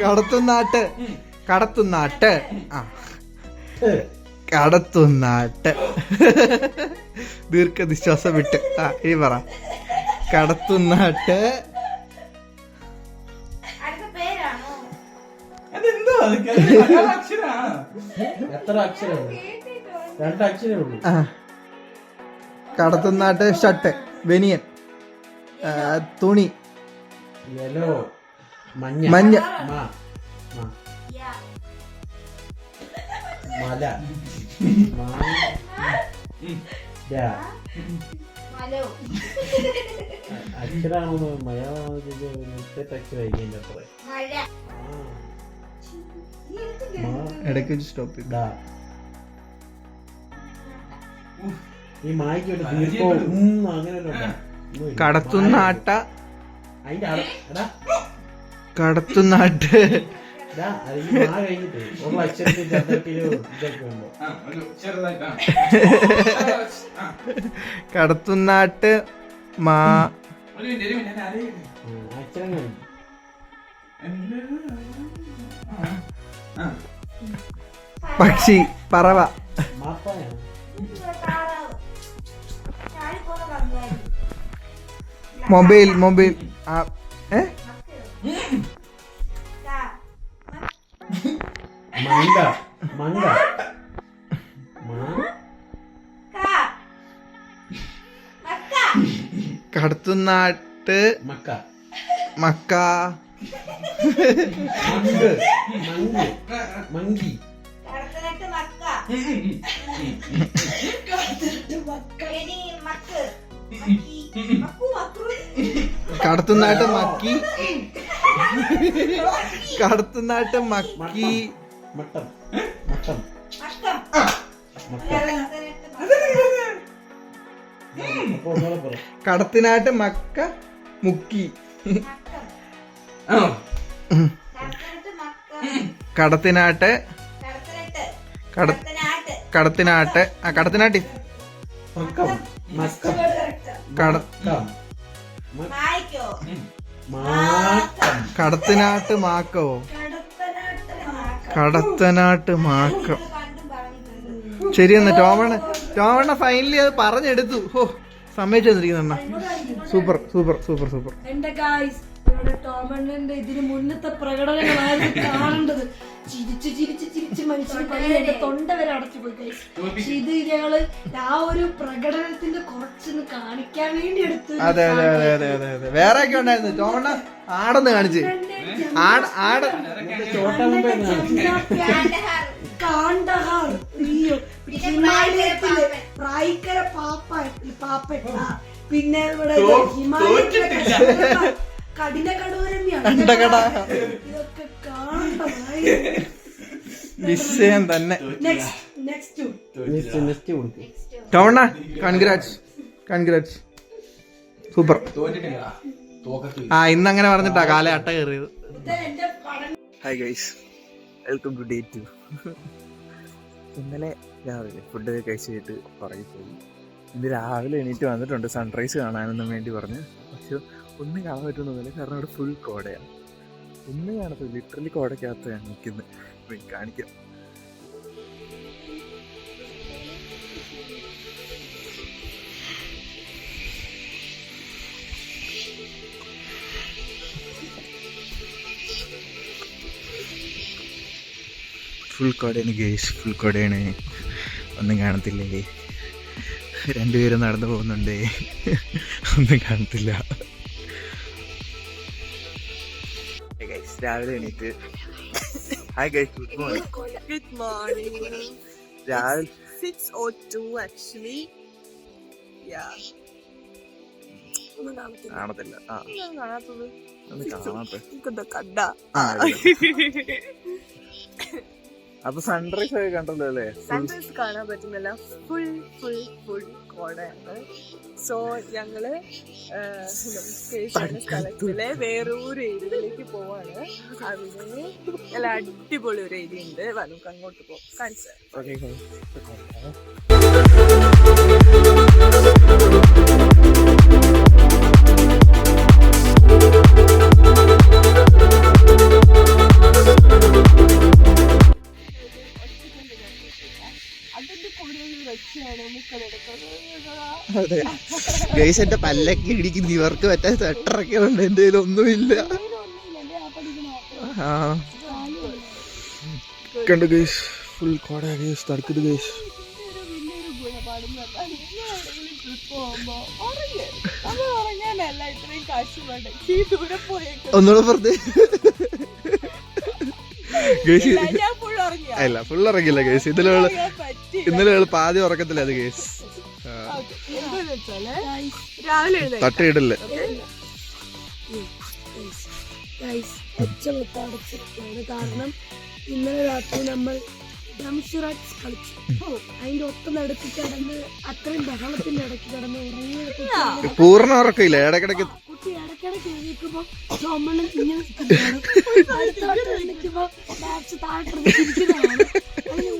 S1: കടത്തുന്നാട്ട്. കടത്തുന്നാട്ട്. കടത്തുന്നാട്ട്. ദീർഘനിശ്വാസം വിട്ട്. ഇനി പറ. കടത്തുന്നാട്ട്.
S8: എത്ര അക്ഷരമുള്ളൂ? 2 അക്ഷരേ ഉള്ളൂ.
S1: കടത്തുന്നാട്ട്. ഷർട്ട്. ബനിയൻ. തുണി.
S8: യെല്ലോ. മഞ്ഞ.
S1: മല.
S8: അക്ഷരാണോ മലയാളം അക്ഷരായിരിക്കും.
S1: ഇടയ്ക്ക് വെച്ച് സ്റ്റോപ്പ് ചെയ്ത
S8: ഈ മായ്ക്ക് ദീർഘവും അങ്ങനെയല്ലോ.
S1: കടത്തുനാട്ട
S8: അതിന്റെ എടാ
S1: കടത്തുനാട്ട്
S8: എടാ അത് ഈ മാ കഴിഞ്ഞിട്ട് ഒരു അക്ഷരത്തിൽ ചന്ദ്രത്തില് ഇതൊക്കെ ഉണ്ടോ
S1: കടത്തുനാട്ട് മാ
S8: അക്ഷരങ്ങൾ
S1: പക്ഷി പറവ
S8: മാപ്പായാണ്
S1: മൊബൈൽ
S8: മങ്ക മങ്ക
S1: കടത്തുനാട്ട്
S8: മക്ക
S1: മക്ക
S8: മങ്ക് മങ്ക് മങ്കി
S1: കടത്തുനാട്ട് മക്കി കടത്തുനാട്ട് മക്കി
S8: മട്ടം മട്ടം അപ്പൊ ഒന്നുകൂടെ പറ
S1: കടത്തിനാട്ട് മക്ക മുക്കി കടത്തിനാട്ട് കടത്തിനാട്ട് കടത്തിനാട്ടി
S8: മക്കം മക്കം
S1: കട-
S8: മാക്കം
S1: കടത്തിനാട്ട് മാക്കോ കടത്തനാട്ട് മാക്കം ശരിയെന്ന് ടോമണ്ണ ഫൈനലി അത് പറഞ്ഞെടുത്തു. ഓ സമ്മതിച്ചു തന്നിരിക്കുന്ന സൂപ്പർ സൂപ്പർ സൂപ്പർ സൂപ്പർ.
S3: എന്റെ ഗായ്സ് ഇവിടെ ടോമണ്ണന്റെ ഇതിന് മുന്നത്തെ പ്രകടനങ്ങളായിരുന്നു കാണേണ്ടത്. ചിരിച്ച് ചിരിച്ച് ചിരിച്ച് മനുഷ്യന് പണി എന്റെ തൊണ്ട വരെ അടച്ചു പോയി ഗൈസ്. പക്ഷെ ഇത് ഞങ്ങള് ആ ഒരു പ്രകടനത്തിന്റെ കുറച്ചൊന്ന് കാണിക്കാൻ വേണ്ടി എടുത്തു.
S1: അതെ അതെ അതെ അതെ അതെ അതെ വേറെ ഒക്കെ ഉണ്ടായിരുന്നു. ടോമണ്ണ ആടെന്ന് കാണിച്ച് ആട്
S3: കാണ്ടഹാർ അയ്യോ ഹിമാലയത്തില് പ്രായിക്കര പാപ്പ പിന്നെ ഇവിടെ ഹിമാലയത്തിലെ കഠിന കടൂരമ്യാണ് ഇതൊക്കെ കാണേണ്ടതായി.
S1: വിഷയം തന്നെ.
S8: നെക്സ്റ്റ് കൊടുക്കും
S1: ടോമണ്ണ കൺഗ്രാറ്റ്സ് സൂപ്പർ. ഇന്നങ്ങനെ പറഞ്ഞിട്ടാ കാല അട്ട കയറിയത്. Hi guys, welcome to day 2. ഇന്നലെ രാവിലെ ഫുഡ് കഴിച്ചിട്ട് പുറകെ പോയി. ഇന്ന് രാവിലെ എണീറ്റ് വന്നിട്ടുണ്ട് സൺറൈസ് കാണാനൊന്നും വേണ്ടി പറഞ്ഞ്. പക്ഷെ ഒന്നും കാണാൻ പറ്റുന്നില്ല, കാരണം അവിടെ ഫുൾ കോടയാണ്. ഒന്നും കാണത്തില്ല, ലിറ്ററലി കോടയ്ക്കകത്താണ് നിൽക്കുന്നത്. കാണിക്കാം. ഫുൾ കോടയാണ് ഗേസ്, ഫുൾ കോടയാണ്. ഒന്നും കാണത്തില്ലേ, രണ്ടുപേരും നടന്നു പോകുന്നുണ്ടേ, ഒന്നും കാണത്തില്ല. രാവിലെ എണീറ്റ് hi guys, good morning.
S4: Good morning.
S1: രാവിലെ
S4: 6:02 actually. Yeah. ഒന്നും
S1: കാണത്തില്ല.
S4: കാണാത്തത്
S1: ഒന്നും കാണാത്ത
S4: എനിക്കെന്താ കണ്ട.
S1: അപ്പൊ സൺറൈസ് ഒക്കെ കണ്ടല്ലോ അല്ലേ?
S4: സൺറൈസ് കാണാൻ പറ്റുന്നില്ല, ഫുൾ ഫുൾ ഫുൾ കോടയാണ്. സോ ഞങ്ങള് സ്ഥലത്തിലെ വേറൊരു ഏരിയയിലേക്ക് പോവാണ്. അതിന് നല്ല അടിപൊളി ഒരു ഏരിയ ഉണ്ട്, നമുക്ക് അങ്ങോട്ട് പോകാം. കാണിച്ചു
S1: അതെ ഗൈസ്, എന്റെ പല്ലൊക്കെ ഇടിക്കുന്നു. ഇവർക്ക് മറ്റേ സ്വെറ്ററൊക്കെ ഉണ്ട്, എന്റെ കയ്യിൽ ഒന്നുമില്ല. കണ്ടു ഗൈസ്, ഫുൾ കോട ഗൈസ്, തടുക്കത് ഗൈസ്. ഒന്നുകൂടെ പുറത്ത് ഗൈസ്. അല്ല ഫുൾ ഇറങ്ങില്ല ഗൈസ്. ഇന്നലെ പാതി ഉറക്കത്തില്ല അത് ഗൈസ്. തട്ടയിടല്ലേ
S3: കാരണം ഇന്നലെ രാത്രി നമ്മൾ ഡംഷിറാറ്റ്സ് കളിച്ചു. അതിന്റെ ഒത്ത നടത്തി കിടന്ന് അത്രയും ബഹളത്തിന്റെ ഇടയ്ക്ക് കിടന്ന് ഉറങ്ങി
S7: പൂർണ്ണ ഉറക്കമില്ല, ഇടക്കിടക്ക്
S3: കുട്ടി ഇടയ്ക്കിടയ്ക്ക് എഴുതിക്കുമ്പോ ചുമണം ഇങ്ങനെ നിൽക്കുന്നതാണ്. അടുത്തോട്ട് എഴുതിക്കുമ്പോ ബാച്ച് താഴ്ത്തിരിക്കുന്നതാണ്. അങ്ങനെ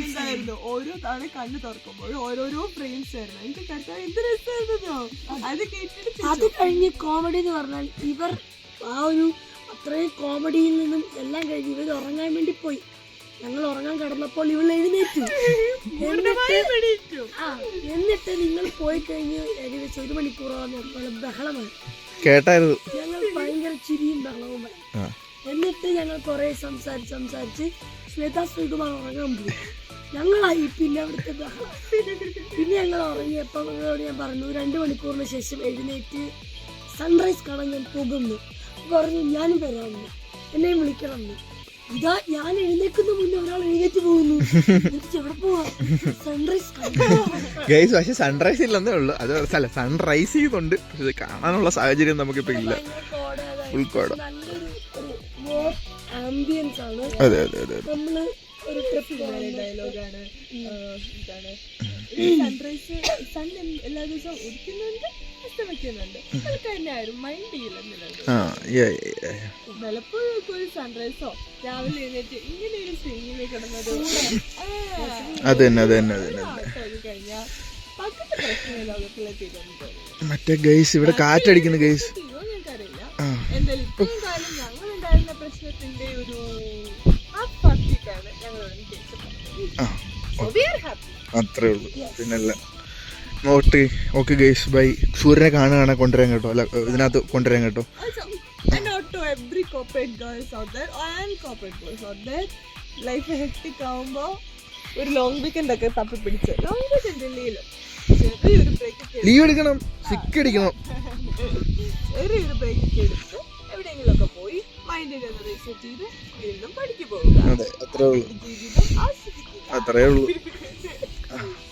S4: ഉണ്ടായിരുന്നു ഓരോ തവണ കണ്ണ് തുറക്കുമ്പോഴും ഓരോരോ ഫ്രെയിംസ് ആയിരുന്നു. എനിക്ക് കണ്ടാൽ എന്ത് രസമായിരുന്നോ അത് കേട്ടിട്ട്.
S3: അത് കഴിഞ്ഞ് കോമഡി എന്ന് പറഞ്ഞാൽ ഇവർ ആ ഒരു അത്രയും കോമഡിയിൽ നിന്നും എല്ലാം കഴിഞ്ഞ് ഇവർ ഉറങ്ങാൻ വേണ്ടി പോയി. ഞങ്ങൾ ഉറങ്ങാൻ കിടന്നപ്പോൾ ഇവൾ എഴുന്നേറ്റു. എന്നിട്ട് നിങ്ങൾ പോയി കഴിഞ്ഞ് ഏകദേശം 1 മണിക്കൂറോളം ബഹളമായി
S7: കേട്ടായിരുന്നു.
S3: ഞങ്ങൾ ഭയങ്കര ചിരിയും ബഹളവുമായി. എന്നിട്ട് ഞങ്ങൾ കുറെ സംസാരിച്ച് ശ്വേത ശ്രീകുമാർ ഉറങ്ങാൻ പോയി. ഞങ്ങളായി പിന്നെ അവിടുത്തെ ബഹളം. പിന്നെ ഞങ്ങൾ ഉറങ്ങിയപ്പോൾ ഞാൻ പറഞ്ഞു 2 മണിക്കൂറിന് ശേഷം എഴുന്നേറ്റ് സൺറൈസ് കാണാൻ ഞാൻ പോകുന്നു പറഞ്ഞു. ഞാനും വരാമെന്ന്, എന്നെയും വിളിക്കണമെന്ന്. ഇതാ ഞാൻ എഴുന്നേക്കുന്ന മുന്നേ ഒരാൾ എഴുന്നേറ്റ് പോകുന്നു. എവിടെ പോവാ? സൺറൈസ്
S7: ഗൈസ്, പക്ഷെ സൺറൈസ് ഇല്ലെന്നേ ഉള്ളു. അത് അല്ല, സൺറൈസ് ചെയ്യുന്നുണ്ട്, പക്ഷെ ഇത് കാണാനുള്ള സാഹചര്യം നമുക്കിപ്പോ ഇല്ല. ഉൾക്കോടം.
S3: ആംബിയൻസ് ആണ്.
S7: അതെ അതെ അതെ.
S3: നമ്മള് ഒരു ട്രിപ്പ്
S4: ഡയലോഗാണ്. സൺറൈസ് സൺ എല്ലാ ദിവസവും ഉദിക്കുന്നുണ്ട്, അസ്തമിക്കുന്നുണ്ട്. ആരും മൈൻഡ് ചെയ്യില്ല. പലപ്പോഴും ഒരു സൺറൈസോ രാവിലെ എഴുന്നേറ്റ് ഇങ്ങനെ ഒരു സ്വിങ്ങിൽ കിടന്നത് കഴിഞ്ഞാൽ പക്കത്തെ പ്രശ്നങ്ങൾ ലോകത്തിലെത്തിയിട്ടുണ്ട്.
S7: മറ്റേ ഗൈസ് ഇവിടെ കാറ്റടിക്കുന്നു ഗൈസ്.
S4: ഞങ്ങൾക്കറിയില്ല. എന്തായാലും ഇത്രയും കാലം ഞങ്ങൾ ഉണ്ടായിരുന്ന പ്രശ്നത്തിന്റെ ഒരു ാണ്
S7: അത്രേ ഉള്ളൂ. പിന്നല്ല നോട്ട്. Okay guys, by. സൂര്യനെ കാണുകയാണ് കൊണ്ടുവരാൻ കേട്ടോ. അല്ല, ഇതിനകത്ത് കൊണ്ടുവരാൻ കേട്ടോ.
S4: And not to every corporate girls out there and corporate boys out there, life hectic ആവുമ്പോ ഒരു ലോങ് വീക്കെൻഡ് ഒക്കെ തപ്പി പിടിച്ച് ലോങ് വീക്കെൻഡ് ചെറിയൊരു ബ്രേക്ക്
S7: ലീവ് എടുക്കണം, സിക്ക് അടിക്കണം,
S4: ചെറിയൊരു ബ്രേക്ക് എടുത്ത് എവിടെയെങ്കിലും ഒക്കെ പോയി മൈൻഡിനെ റീസെറ്റ് ചെയ്ത് വീണ്ടും പഠിക്കു പോവുക.
S7: അതെ, അത്രേ ഉള്ളൂ.
S4: ജീവിതം ആസ്വദിക്കുക.
S7: അത്രേ ഉള്ളൂ.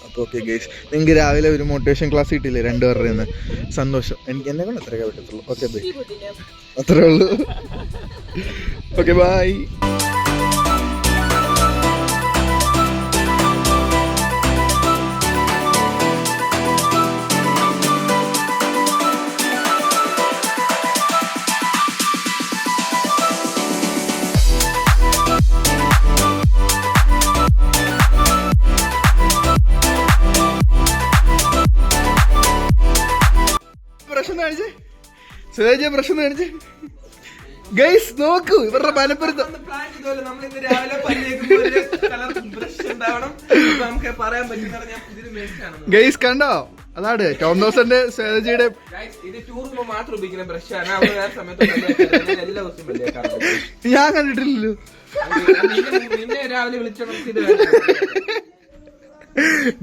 S7: അപ്പോൾ ഓക്കെ ഗൈസ്, നിങ്ങൾക്ക് രാവിലെ ഒരു മോട്ടിവേഷൻ ക്ലാസ് കിട്ടിയില്ലേ 2 പേരുടെ നിന്ന്? സന്തോഷം. എന്നെ കൊണ്ട് അത്രയൊക്കെ പറ്റത്തുള്ളൂ. ഓക്കെ ബൈ, അത്രേ ഉള്ളൂ. Okay bye. പ്രശ്നം കാണിച്ച് ഗൈസ് നോക്കൂ, ഇവരുടെ പലപ്പുറത്ത് ഗൈസ് കണ്ടോ? അതാണ് ടോം തോസന്റെ സ്ട്രാറ്റജിയുടെ. ഞാൻ കണ്ടിട്ടില്ലല്ലോ.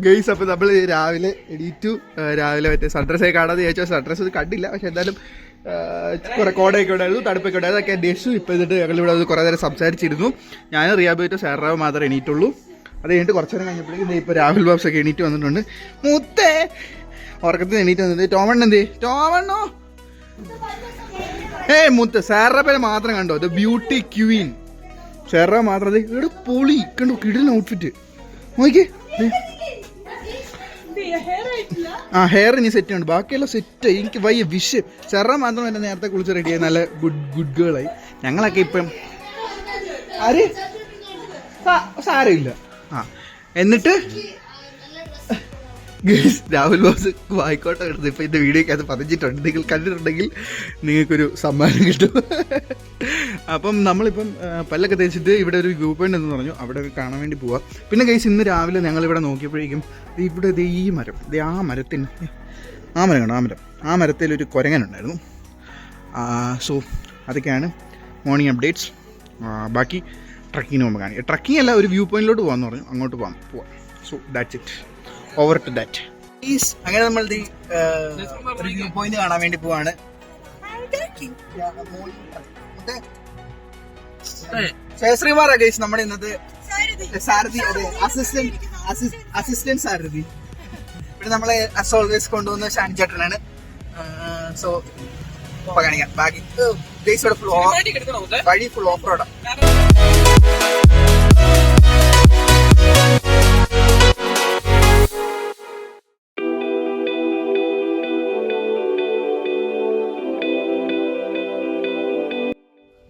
S7: ഗൈസ്, അപ്പൊ നമ്മള് രാവിലെ എണീറ്റു. രാവിലെ മറ്റേ സൺറൈസ് ആയി കാണാതെ ചോദിച്ചാൽ സൺറൈസ് അത് കണ്ടില്ല. പക്ഷെ എന്തായാലും കുറെ കോടയൊക്കെ ഉണ്ടായിരുന്നു, തണുപ്പൊക്കെ ഉണ്ടായിരുന്നു. അതൊക്കെ അന്വേഷിച്ചു. ഇപ്പൊ എന്നിട്ട് ഞങ്ങളിവിടെ കുറെ നേരം സംസാരിച്ചിരുന്നു. ഞാൻ റിയാബിറ്റോ സാറാവ് മാത്രമേ എണീറ്റുള്ളൂ. അത് കഴിഞ്ഞിട്ട് കുറച്ചു നേരം കഴിഞ്ഞപ്പോഴേക്കും ഇപ്പൊ രാഹുൽ ബാബ്സ് ഒക്കെ എണീറ്റ് വന്നിട്ടുണ്ട്. മുത്തേ ഉറക്കത്തിൽ എണീറ്റ് വന്നിട്ട് ടോമണ്ണ എന്തേ? ടോമണ്ണോ മുത്ത് സാറിന്റെ പേര് മാത്രം കണ്ടോ? ദ ബ്യൂട്ടി ക്വീൻ സാറാ മാത്രം. ഇവിടെ പൊളി കണ്ടോ, കിടിലൻ ഔട്ട്ഫിറ്റ് നോക്കിയേ. ഹെയർ ഇനി സെറ്റ് ഉണ്ട്, ബാക്കിയെല്ലാം സെറ്റ്. എനിക്ക് വയ്യ വിഷയം. സെറ മാത്രം എന്നെ നേരത്തെ കുളിച്ച് റെഡിയായി, നല്ല ഗുഡ് ഗേളായി. ഞങ്ങളൊക്കെ ഇപ്പം ആര് സാരമില്ല. എന്നിട്ട് രാഹുൽ ബോസ് വായിക്കോട്ടെ എടുത്ത് ഇപ്പം എൻ്റെ വീഡിയോക്ക് അത് പതിച്ചിട്ടുണ്ട്. നിങ്ങൾ കണ്ടിട്ടുണ്ടെങ്കിൽ നിങ്ങൾക്കൊരു സമ്മാനം കിട്ടും. അപ്പം നമ്മളിപ്പം പല്ലൊക്കെ തേച്ചിട്ട് ഇവിടെ ഒരു വ്യൂ പോയിന്റ് എന്ന് പറഞ്ഞു, അവിടെ കാണാൻ വേണ്ടി പോവാം. പിന്നെ ഗൈസ്, ഇന്ന് രാവിലെ ഞങ്ങളിവിടെ നോക്കിയപ്പോഴേക്കും ഇവിടെ ഈ മരം, ആ മരത്തിന് ആ മരം കാണാം. ആ മരത്തിലൊരു കുരങ്ങനുണ്ടായിരുന്നു. സോ അതൊക്കെയാണ് മോർണിംഗ് അപ്ഡേറ്റ്സ്. ബാക്കി ട്രക്കിങ്ങിന് പോകുമ്പോൾ കാണിക്കാം. ട്രക്കിംഗ് അല്ല, ഒരു വ്യൂ പോയിന്റിലോട്ട് പോകാമെന്ന് പറഞ്ഞു, അങ്ങോട്ട് പോവാം. So that's it. Over to that. അങ്ങനെ നമ്മൾ ഒരു വ്യൂ പോയിന്റ് കാണാൻ വേണ്ടി പോവാണ്. ശ്രീമാറാ ഗൈസ് നമ്മുടെ ഇന്നത്തെ സാരഥി. അതെ, അസിസ്റ്റന്റ് സാരഥി. ഇവിടെ നമ്മളെ ആസ് ഓൾവേസ് കൊണ്ടുവന്ന ഷാൻ ചേട്ടനാണ്. സോ കാണിക്കാം ബാക്കി ഗൈസ്. വഴി ഫുൾ ഓഫ് റോഡാണ്.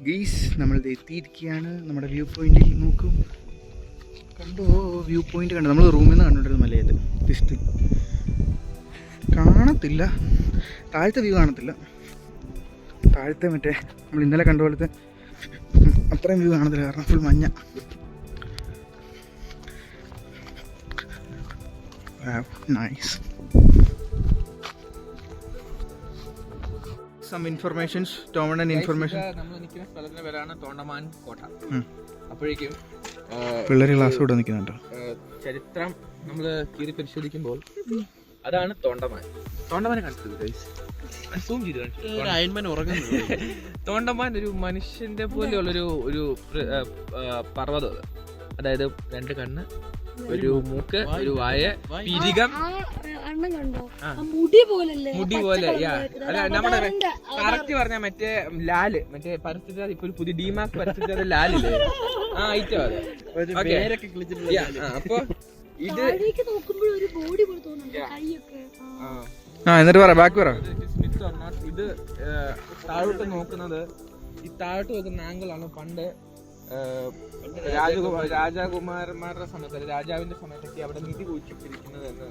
S7: ഗീസ് നമ്മൾ എത്തിയിരിക്കുകയാണ് നമ്മുടെ വ്യൂ പോയിന്റിൽ. നോക്കൂ, കണ്ടോ വ്യൂ പോയിന്റ് കണ്ടോ? നമ്മൾ റൂമിൽ നിന്ന് കണ്ടിരുന്ന മലയത് ജസ്റ്റ് കാണത്തില്ല, താഴത്തെ വ്യൂ കാണത്തില്ല. താഴത്തെ മറ്റേ നമ്മൾ ഇന്നലെ കണ്ട പോലത്തെ അത്രയും വ്യൂ കാണത്തില്ല, കാരണം ഫുൾ മഞ്ഞ. നൈസ്. സം ഇൻഫർമേഷൻസ്, ടോമൺ ഇൻഫർമേഷൻ.
S2: നമ്മൾ നിൽക്കുന്ന സ്ഥലത്തിന്റെ പേരാണ് തോണ്ടമാൻ കോട്ട. അപ്പോഴേക്കും
S7: പിള്ളേർ ക്ലാസ് കൂടെ നിൽക്കുന്നുണ്ടോ?
S2: ചരിത്രം നമ്മൾ കീറി പരിശോധിക്കുമ്പോൾ അതാണ് തോണ്ടമാൻ. തോണ്ടമാനെ കണ്ടിട്ടുണ്ട്, സൂം ചെയ്ത് കണ്ടിട്ടുണ്ട്. തോണ്ടമാൻ ഒരു മനുഷ്യന്റെ പോലെയുള്ളൊരു ഒരു പർവ്വതം. അതായത് 2 കണ്ണ്, ഒരു മൂക്ക്, ഒരു വായ, പിരികം,
S3: മുടി പോലല്ലേ?
S2: മുടി പോലെ. അല്ല, നമ്മുടെ കറക്റ്റ് പറഞ്ഞാൽ മറ്റേ ലാല്, മറ്റേ പരിസ്ഥിതി ഇപ്പൊ ഒരു പുതിയ ഡിമാർക്ക് പരിസ്ഥിതി ലാലില്ലേ, ആ ഐറ്റം അത്. അപ്പൊ ഇത്
S7: എന്നിട്ട് പറ, ബാക്ക് പറ.
S2: ഇത് താഴോട്ട് നോക്കുന്നത്, ഈ താഴോട്ട് നോക്കുന്ന ആംഗിളാണ് പണ്ട് രാജകുമാരന്മാരുടെ സമയത്ത്, രാജാവിന്റെ സമയത്തൊക്കെ അവിടെ നിധി കുഴിച്ചിട്ടിരിക്കുന്നത് എന്ന്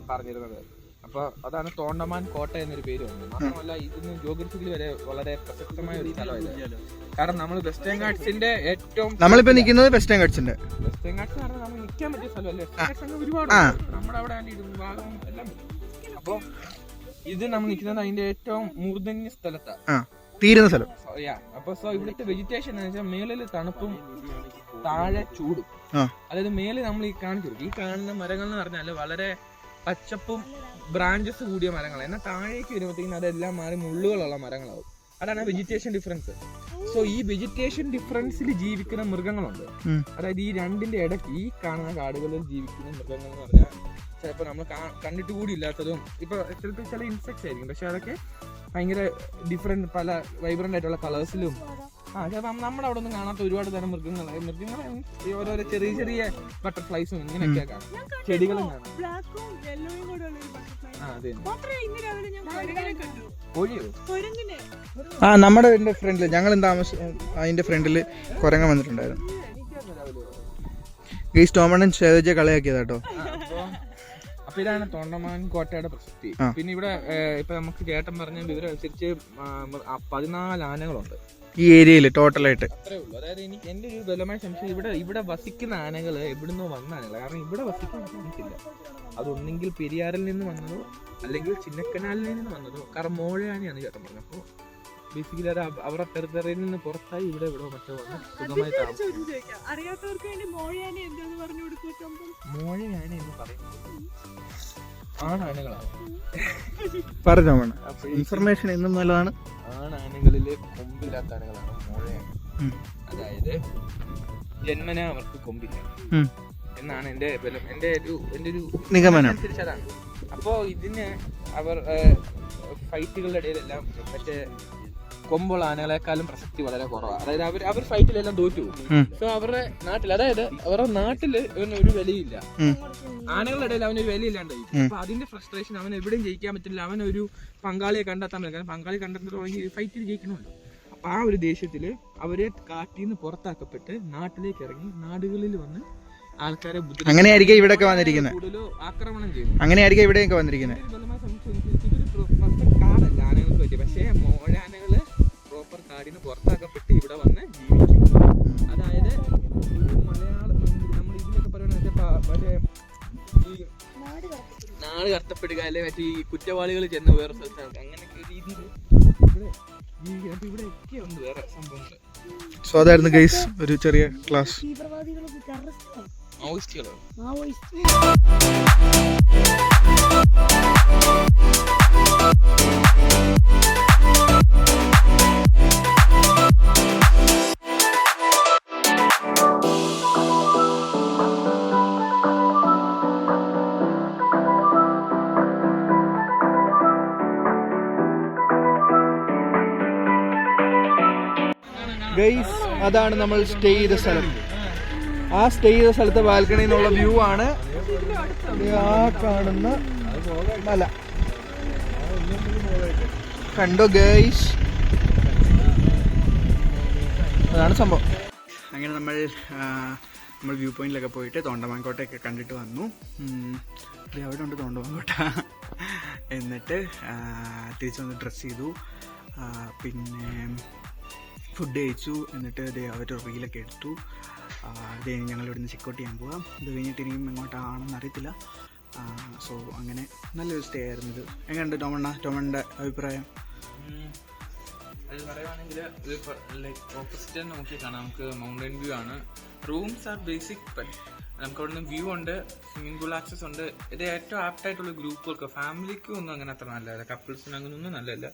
S2: പറഞ്ഞിരുന്നത്. അപ്പൊ അതാണ് തോണ്ടമാൻ കോട്ട എന്നൊരു പേര് വന്നത്. മാത്രമല്ല ഇതിന് ജോഗ്രഫിക്കലി വരെ വളരെ പ്രസക്തമായ ഒരു സ്ഥലമായത്. കാരണം നമ്മൾ വെസ്റ്റേൺ ഗാട്സിന്റെ ഏറ്റവും,
S7: നമ്മളിപ്പോ നിൽക്കുന്നത് വെസ്റ്റേൺ ഗാട്സിന്റെ.
S2: വെസ്റ്റേൺ ഗാട്സ് പറഞ്ഞാൽ നമ്മൾ നിൽക്കാൻ പറ്റിയ സ്ഥലമല്ലേ. ഒരുപാട് നമ്മുടെ അവിടെ ഭാഗം എല്ലാം. അപ്പൊ ഇത് നമ്മൾ നിൽക്കുന്നത് അതിന്റെ ഏറ്റവും മൂർധന്യ സ്ഥലത്താണ്,
S7: തീരുന്ന സ്ഥലം.
S2: അപ്പൊ ഇവിടുത്തെ വെജിറ്റേഷൻ എന്ന് വെച്ചാൽ മേളില് തണുപ്പും താഴെ ചൂടും. അതായത് മേളിൽ നമ്മൾ ഈ കാണുന്ന മരങ്ങൾ എന്ന് പറഞ്ഞാല് വളരെ പച്ചപ്പും ബ്രാഞ്ചസ് കൂടിയ മരങ്ങൾ. എന്നാൽ താഴേക്ക് വരുമ്പോഴത്തേക്കും അതെല്ലാം മാറി മുള്ളുകളുള്ള മരങ്ങളാവും. അതാണ് വെജിറ്റേഷൻ ഡിഫറൻസ്. സോ ഈ വെജിറ്റേഷൻ ഡിഫറൻസിൽ ജീവിക്കുന്ന മൃഗങ്ങളുണ്ട്. അതായത് ഈ രണ്ടിന്റെ ഇടയ്ക്ക് ഈ കാണുന്ന കാടുകളിൽ ജീവിക്കുന്ന മൃഗങ്ങൾ എന്ന് പറഞ്ഞാൽ ചിലപ്പോൾ നമ്മൾ കണ്ടിട്ട് കൂടി ഇല്ലാത്തതും, ഇപ്പൊ ചിലപ്പോൾ ചില ഇൻസെക്ട്സ് ആയിരിക്കും, പക്ഷെ അതൊക്കെ ഭയങ്കര ഡിഫറെന്റ്, പല വൈബ്രന്റ് ആയിട്ടുള്ള കളേഴ്സിലും. ചിലപ്പോൾ നമ്മുടെ അവിടെ ഒന്നും കാണാത്ത ഒരുപാട് തരം മൃഗങ്ങൾ ഓരോരോ ചെറിയ ചെറിയ ബട്ടർഫ്ലൈസും ഇങ്ങനെയൊക്കെ കാണാം, ചെടികളും കാണാം. കോഴിയോ?
S7: നമ്മുടെ വീടിന്റെ ഫ്രണ്ടില്, ഞങ്ങൾ അതിന്റെ ഫ്രണ്ടില് കുരങ്ങ വന്നിട്ടുണ്ടായിരുന്നു. ഗൈസ്, ടോമണ്ണൻ ശൈലജ കളയാക്കിയതാ കേട്ടോ.
S2: അപ്പൊ ഇതാണ് തോണ്ടമാൻ കോട്ടയുടെ പ്രസക്തി. പിന്നെ ഇവിടെ ഇപ്പൊ നമുക്ക് ചേട്ടൻ പറഞ്ഞ വിവരം അനുസരിച്ച് 14 ആനകളുണ്ട്
S7: ഈ ഏരിയയില് ടോട്ടലായിട്ട്.
S2: അത്രേ ഉള്ളൂ. അതായത് എനിക്ക് എന്റെ ഒരു ബലമായ സംശയം, ഇവിടെ വസിക്കുന്ന ആനകള് എവിടുന്നോ വന്ന ആനകള്. കാരണം ഇവിടെ വസിക്കാൻ സാധിക്കില്ല. അതൊന്നെങ്കിൽ പെരിയാറിൽ നിന്ന് വന്നതോ അല്ലെങ്കിൽ ചിന്നക്കനാലിൽ നിന്ന് വന്നതോ. കാരണം മോഴയാനയാണ് ചേട്ടൻ പറഞ്ഞത്. അപ്പൊ ബേസിക്കലി അത് അവരുടെ ടെറിട്ടറിയിൽ നിന്ന് പുറത്തായി ഇവിടെ മറ്റോ വന്ന് സുഖമായി താമസിക്കും. മോഴയാന എന്ന് പറയുന്നത് ആണാനകളാണ്.
S7: പറഞ്ഞോ, ഇൻഫർമേഷൻ എന്നും നല്ലതാണ്.
S2: ആണാനകളിലെ കൊമ്പില്ലാത്ത ആനകളാണ് മോഴയാന. അതായത് ജന്മന അവർക്ക് കൊമ്പില്ല എന്നാണ് എന്റെ ഒരു
S7: നിഗമനം.
S2: അതാണ്. അപ്പോ ഇതിന് അവർ ഫൈറ്റുകളുടെ ഇടയിലെല്ലാം മറ്റേ കൊമ്പുള്ള ആനകളെക്കാളും പ്രസക്തി വളരെ കുറവാണ്. അതായത് അവർ ഫൈറ്റിലെല്ലാം തോറ്റു. സോ അവരുടെ നാട്ടിൽ, അതായത് അവരുടെ നാട്ടില് ഇവനൊരു വിലയില്ല. ആനകളുടെ ഇടയിൽ അവനൊരു വിലയില്ലാണ്ടായി. അപ്പൊ അതിന്റെ ഫ്രസ്ട്രേഷൻ, അവൻ എവിടെയും ജയിക്കാൻ പറ്റില്ല, അവനൊരു പങ്കാളിയെ കണ്ടെത്താൻ പറ്റില്ല. കാരണം പങ്കാളി കണ്ടെത്തുകയാണെങ്കിൽ ഫൈറ്റിൽ ജയിക്കണമല്ലോ. അപ്പൊ ആ ഒരു ദേഷ്യത്തില് അവരെ കാട്ടിൽ നിന്ന് പുറത്താക്കപ്പെട്ട് നാട്ടിലേക്ക് ഇറങ്ങി നാടുകളിൽ വന്ന് ആൾക്കാരെ
S7: അങ്ങനെയായിരിക്കും ഇവിടെ വന്നിരിക്കുന്നത്.
S2: കൂടുതൽ ആക്രമണം ചെയ്യുന്നു.
S7: അങ്ങനെയായിരിക്കും ഇവിടെയൊക്കെ വന്നിരിക്കുന്നത്.
S2: കാടല്ല ആനകൾക്ക് പറ്റി. പക്ഷേ മോഴാനകള് പ്രോപ്പർ കാടിന് പുറത്താക്കപ്പെട്ട് ഇവിടെ വന്ന് ജീവിക്കും. അതായത് മലയാളം നമ്മൾ ഇതിലൊക്കെ പറയുന്നത് മറ്റേ ഈ നാട് കഷ്ടപ്പെടുക, അല്ലെ മറ്റേ ഈ കുറ്റവാളികൾ ചെന്ന് വേറെ സ്ഥലത്താണ്, അങ്ങനെയൊക്കെ രീതിയിൽ ഇവിടെ ജീവിക്കുക. അപ്പൊ ഇവിടെ ഒക്കെ ഉണ്ട് വേറെ സംഭവങ്ങൾ.
S7: സോ അതായിരുന്നു ഗൈസ് ഒരു ചെറിയ ക്ലാസ്.
S2: മാവോയിസ്റ്റുകളോ?
S7: ഗൈസ്, അതാണ് നമ്മൾ സ്റ്റേ ചെയ്ത സ്ഥലം. ആ സ്റ്റേ ചെയ്ത സ്ഥലത്തെ ബാൽക്കണിയിൽ നിന്നുള്ള വ്യൂ ആണ് ആ കാണുന്ന മല. കണ്ടോ ഗൈസ്?
S5: അതാണ് സംഭവം.
S1: അങ്ങനെ നമ്മൾ വ്യൂ പോയിന്റിലൊക്കെ പോയിട്ട് തോണ്ടമാൻകോട്ടയൊക്കെ കണ്ടിട്ട് വന്നു. അവിടെ ഉണ്ട് തോണ്ടമാൻകോട്ട. എന്നിട്ട് തിരിച്ചു വന്ന് ഡ്രസ്സ് ചെയ്തു, പിന്നെ ഫുഡ് കഴിച്ചു. എന്നിട്ട് അവരുടെ റീലൊക്കെ എടുത്തു. ഞങ്ങൾ ഇവിടുന്ന് ചെക്കൗട്ട് ചെയ്യാൻ പോവാം. ഇത് കഴിഞ്ഞിട്ട് ഇനിയും എങ്ങോട്ടാണെന്ന് അറിയത്തില്ല. സോ അങ്ങനെ നല്ലൊരു സ്റ്റേ ആയിരുന്നു ഇത്. എങ്ങനെയുണ്ട് ടോമണ്ണൻ്റെ അഭിപ്രായം?
S2: അത് പറയുവാണെങ്കിൽ ഇത് ലൈക്ക് ഓപ്പോസിറ്റ് നോക്കി കാണാം. നമുക്ക് മൗണ്ടൻ വ്യൂ ആണ്. റൂംസ് ആർ ബേസിക്, ബട്ട് നമുക്ക് അവിടെ നിന്ന് വ്യൂ ഉണ്ട്, സ്വിമ്മിംഗ് പൂൾ ആക്സസ് ഉണ്ട്. ഇത് ഏറ്റവും ആപ്റ്റായിട്ടുള്ള ഗ്രൂപ്പുകൾക്ക്, ഫാമിലിക്കും ഒന്നും അങ്ങനെ അത്ര നല്ലതല്ല, കപ്പിൾസിന് അങ്ങനെ ഒന്നും നല്ലതല്ല.